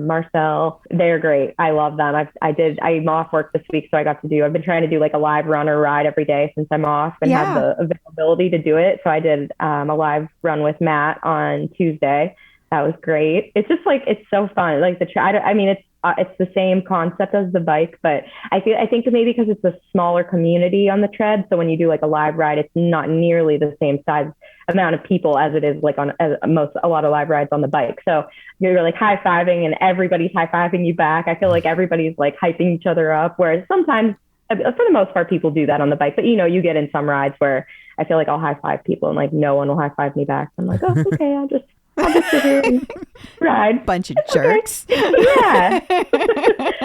Marcel. They're great. I love them. I'm off work this week, so I've been trying to do like a live run or ride every day since I'm off and have the availability to do it. So I did a live run with Matt on Tuesday. That was great. It's just like, it's so fun. Like it's the same concept as the bike, but I think maybe because it's a smaller community on the tread. So when you do like a live ride, it's not nearly the same size amount of people as it is like on a lot of live rides on the bike. So you're like high-fiving and everybody's high-fiving you back. I feel like everybody's like hyping each other up, whereas sometimes, for the most part, people do that on the bike. But you get in some rides where I feel like I'll high-five people and like no one will high-five me back. I'm like, oh, okay, I'll just sit here and ride. Bunch of jerks. Okay. Yeah.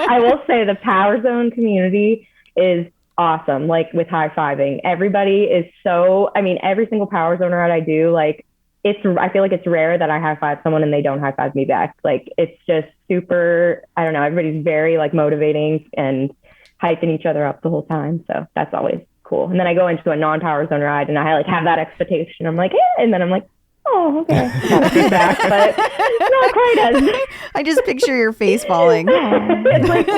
I will say the Power Zone community is awesome. Like with high-fiving, everybody is every single Power Zone ride I do, like I feel like it's rare that I high-five someone and they don't high-five me back. Like it's just super, I don't know, everybody's very like motivating and hyping each other up the whole time. So that's always cool. And then I go into a non-Power Zone ride and I like have that expectation. I'm like, and then I'm like, oh, okay. Got feedback, but not quite as. I just picture your face falling. It's like,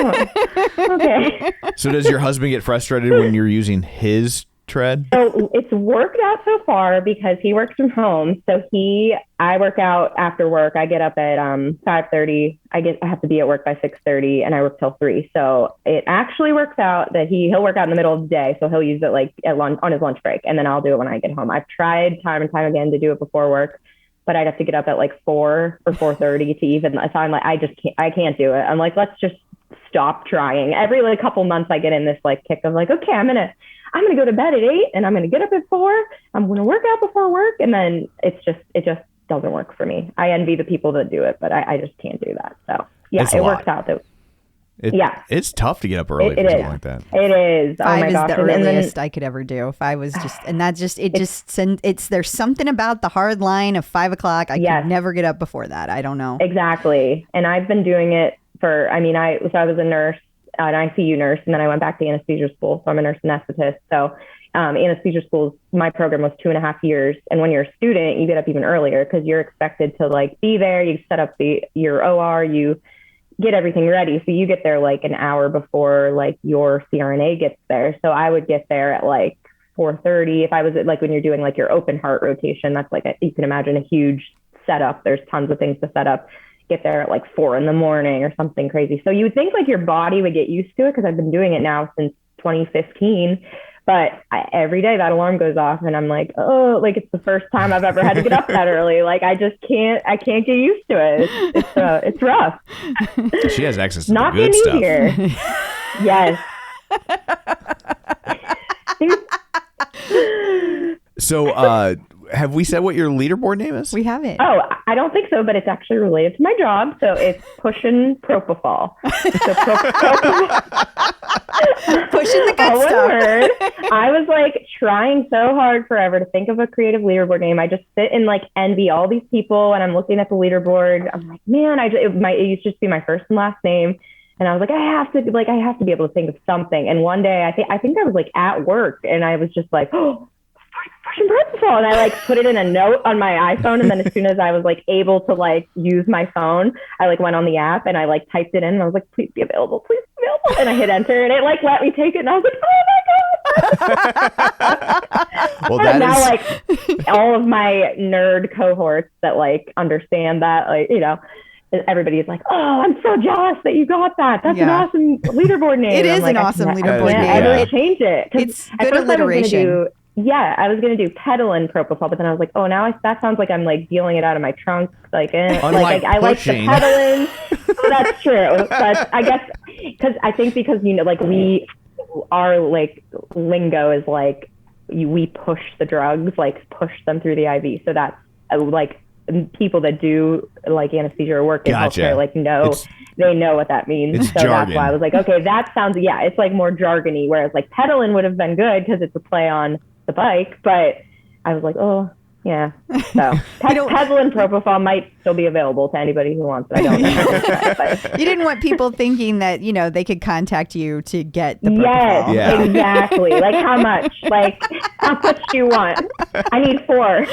okay. So does your husband get frustrated when you're using his tread? So it's worked out so far because he works from home. So I work out after work. I get up at 5:30. I have to be at work by 6:30, and I work till 3. So it actually works out that he'll work out in the middle of the day. So he'll use it like at lunch, on his lunch break, and then I'll do it when I get home. I've tried time and time again to do it before work, but I'd have to get up at like 4 or 4:30 to even. So I'm like, I can't do it. I'm like, let's just stop trying. Every like couple months, I get in this like kick of like, okay, I'm gonna go to bed at 8 and I'm gonna get up at 4. I'm gonna work out before work, and then it just doesn't work for me. I envy the people that do it, but I just can't do that. So yeah, it works out though. It's tough to get up early for something like that. It is. 5 is the earliest I could ever do. 5 was just, and that's just, there's something about the hard line of 5 o'clock. I could never get up before that. I don't know. Exactly. And I've been doing it I was a nurse, an ICU nurse, and then I went back to anesthesia school. So I'm a nurse anesthetist. So anesthesia school, my program was 2.5 years. And when you're a student, you get up even earlier because you're expected to like be there. You set up your OR, you get everything ready. So you get there like an hour before like your CRNA gets there. So I would get there at like 4:30. If I was like, when you're doing like your open heart rotation, that's like, you can imagine a huge setup. There's tons of things to set up. Get there at like 4 a.m. or something crazy. So you would think like your body would get used to it because I've been doing it now since 2015. But every day that alarm goes off and I'm like, oh, like it's the first time I've ever had to get up that early. Like I can't get used to it. It's rough. She has access to Not the good stuff. Easier. Yes. So, have we said what your leaderboard name is? We haven't. Oh, I don't think so, but it's actually related to my job. So it's pushing propofol. So pushing the good stuff. Word. I was like trying so hard forever to think of a creative leaderboard name. I just sit and like envy all these people, and I'm looking at the leaderboard. I'm like, man, it used to just be my first and last name. And I was like, I have to be able to think of something. And one day I think I was like at work, and I was just like, oh, and I like put it in a note on my iPhone, and then as soon as I was like able to like use my phone, I like went on the app and I like typed it in, and I was like, please be available, and I hit enter, and it like let me take it, and I was like, oh my god. Well, and now like all of my nerd cohorts that like understand that, like, you know, everybody's like, oh, I'm so jealous that you got that. That's an awesome leaderboard name. It is an awesome leaderboard name. I would change it. It's good alliteration. I was going to do pedalin propofol, but then I was like, oh, now that sounds like I'm like dealing it out of my trunk. Like, I like the pedalin. So that's true. But I guess because, you know, like our like lingo is like we push the drugs, like push them through the IV. So that's like people that do like anesthesia or work in healthcare, like they know what that means. So jargon. That's why I was like, okay, that sounds, it's like more jargony, whereas like pedalin would have been good because it's a play on the bike, but I was like, oh yeah. So pedalin propofol might still be available to anybody who wants it. I don't know. You didn't want people thinking that, you know, they could contact you to get the propofol. Yes, exactly. Like how much? Like how much do you want? I need 4.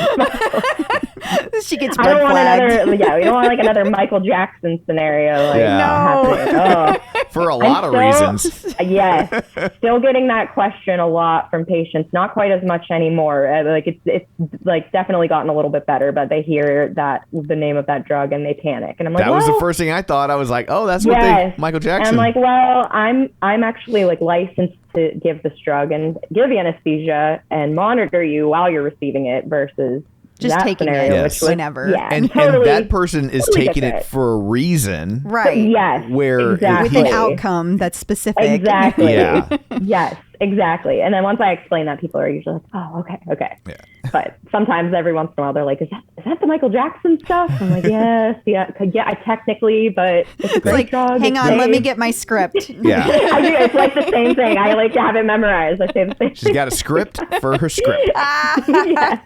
She gets I don't want flagged. we don't want like another Michael Jackson scenario. Like, no. For a lot of reasons. Yes. Still getting that question a lot from patients. Not quite as much anymore. Like it's like definitely gotten a little bit better, but they hear that the name of that drug and they panic. And I'm like, that was the first thing I thought. I was like, oh, that's what Michael Jackson. And I'm like, well, I'm actually like licensed to give this drug and give anesthesia and monitor you while you're receiving it versus just taking scenario, it which was, whenever. Yeah, and that person is taking it for a reason. Right. Yes. Where with an outcome that's specific. Exactly. Yeah. Yes, exactly. And then once I explain that, people are usually like, oh, okay. Yeah. But sometimes every once in a while they're like, is that the Michael Jackson stuff? I'm like, yes, I technically, but it's a great drug. Hang on, let me get my script. Yeah. I do. It's like the same thing. I like to have it memorized. I say the same She's got a script for her script. Yeah.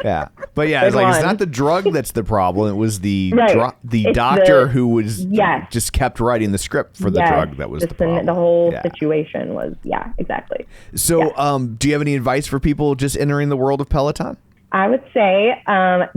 Yeah. But yeah, it's like, it's not the drug that's the problem. It was the doctor who was just kept writing the script for the drug that was the problem. The whole situation was, exactly. So do you have any advice for people just entering the world of Peloton? I would say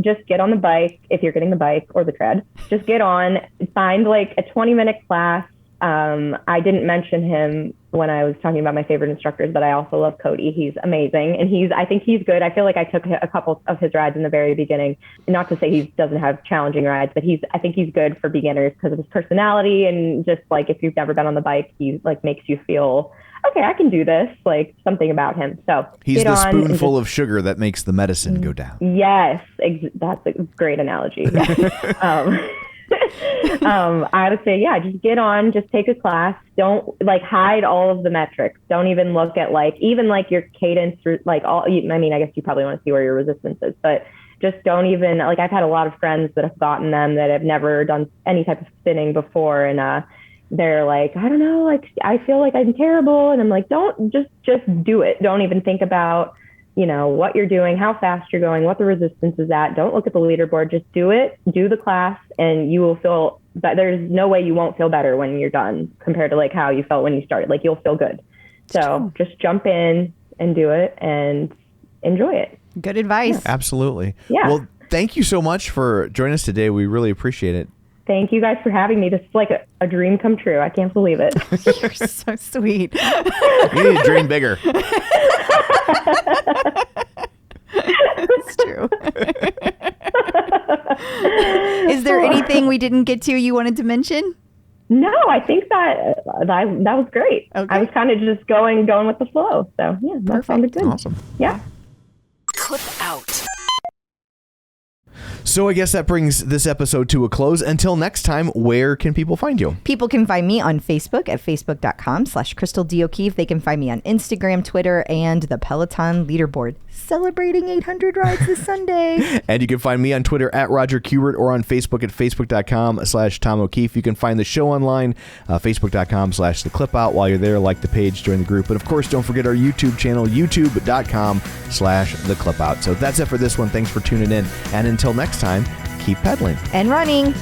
just get on the bike if you're getting the bike or the tread. Just get on, find like a 20-minute class I didn't mention him when I was talking about my favorite instructors, but I also love Cody. He's amazing. And I think he's good. I feel like I took a couple of his rides in the very beginning. Not to say he doesn't have challenging rides, but I think he's good for beginners because of his personality. And just like, if you've never been on the bike, he like makes you feel, okay, I can do this, like something about him. So he's the spoonful of sugar that makes the medicine go down. Yes. That's a great analogy. I would say, just get on, just take a class. Don't like hide all of the metrics. Don't even look at like, even like your cadence, like I guess you probably want to see where your resistance is, but just don't even like, I've had a lot of friends that have gotten them that have never done any type of spinning before. And, they're like, I don't know, like, I feel like I'm terrible. And I'm like, don't just do it. Don't even think about, what you're doing, how fast you're going, what the resistance is at. Don't look at the leaderboard, just do it, do the class, and you will feel that there's no way you won't feel better when you're done compared to like how you felt when you started. Like you'll feel good. So just jump in and do it and enjoy it. Good advice. Yeah. Absolutely. Yeah. Well, thank you so much for joining us today. We really appreciate it. Thank you guys for having me. This is like a dream come true. I can't believe it. You're so sweet. You need to dream bigger. That's true. Is there anything we didn't get to you wanted to mention? No, I think that was great. Okay. I was kind of just going with the flow. So yeah, that sounded good. Awesome. Yeah. Clip out. So I guess that brings this episode to a close. Until next time, where can people find you? People can find me on Facebook at facebook.com/CrystalDO'Keefe. They can find me on Instagram, Twitter, and the Peloton leaderboard. Celebrating 800 rides this Sunday. And you can find me on Twitter at Roger Kubert or on Facebook at facebook.com/Tom O'Keefe. You can find the show online, facebook.com/theclipout. While you're there, like the page, join the group. And of course, don't forget our YouTube channel, youtube.com/theclipout. So that's it for this one. Thanks for tuning in. And until next time, keep pedaling and running.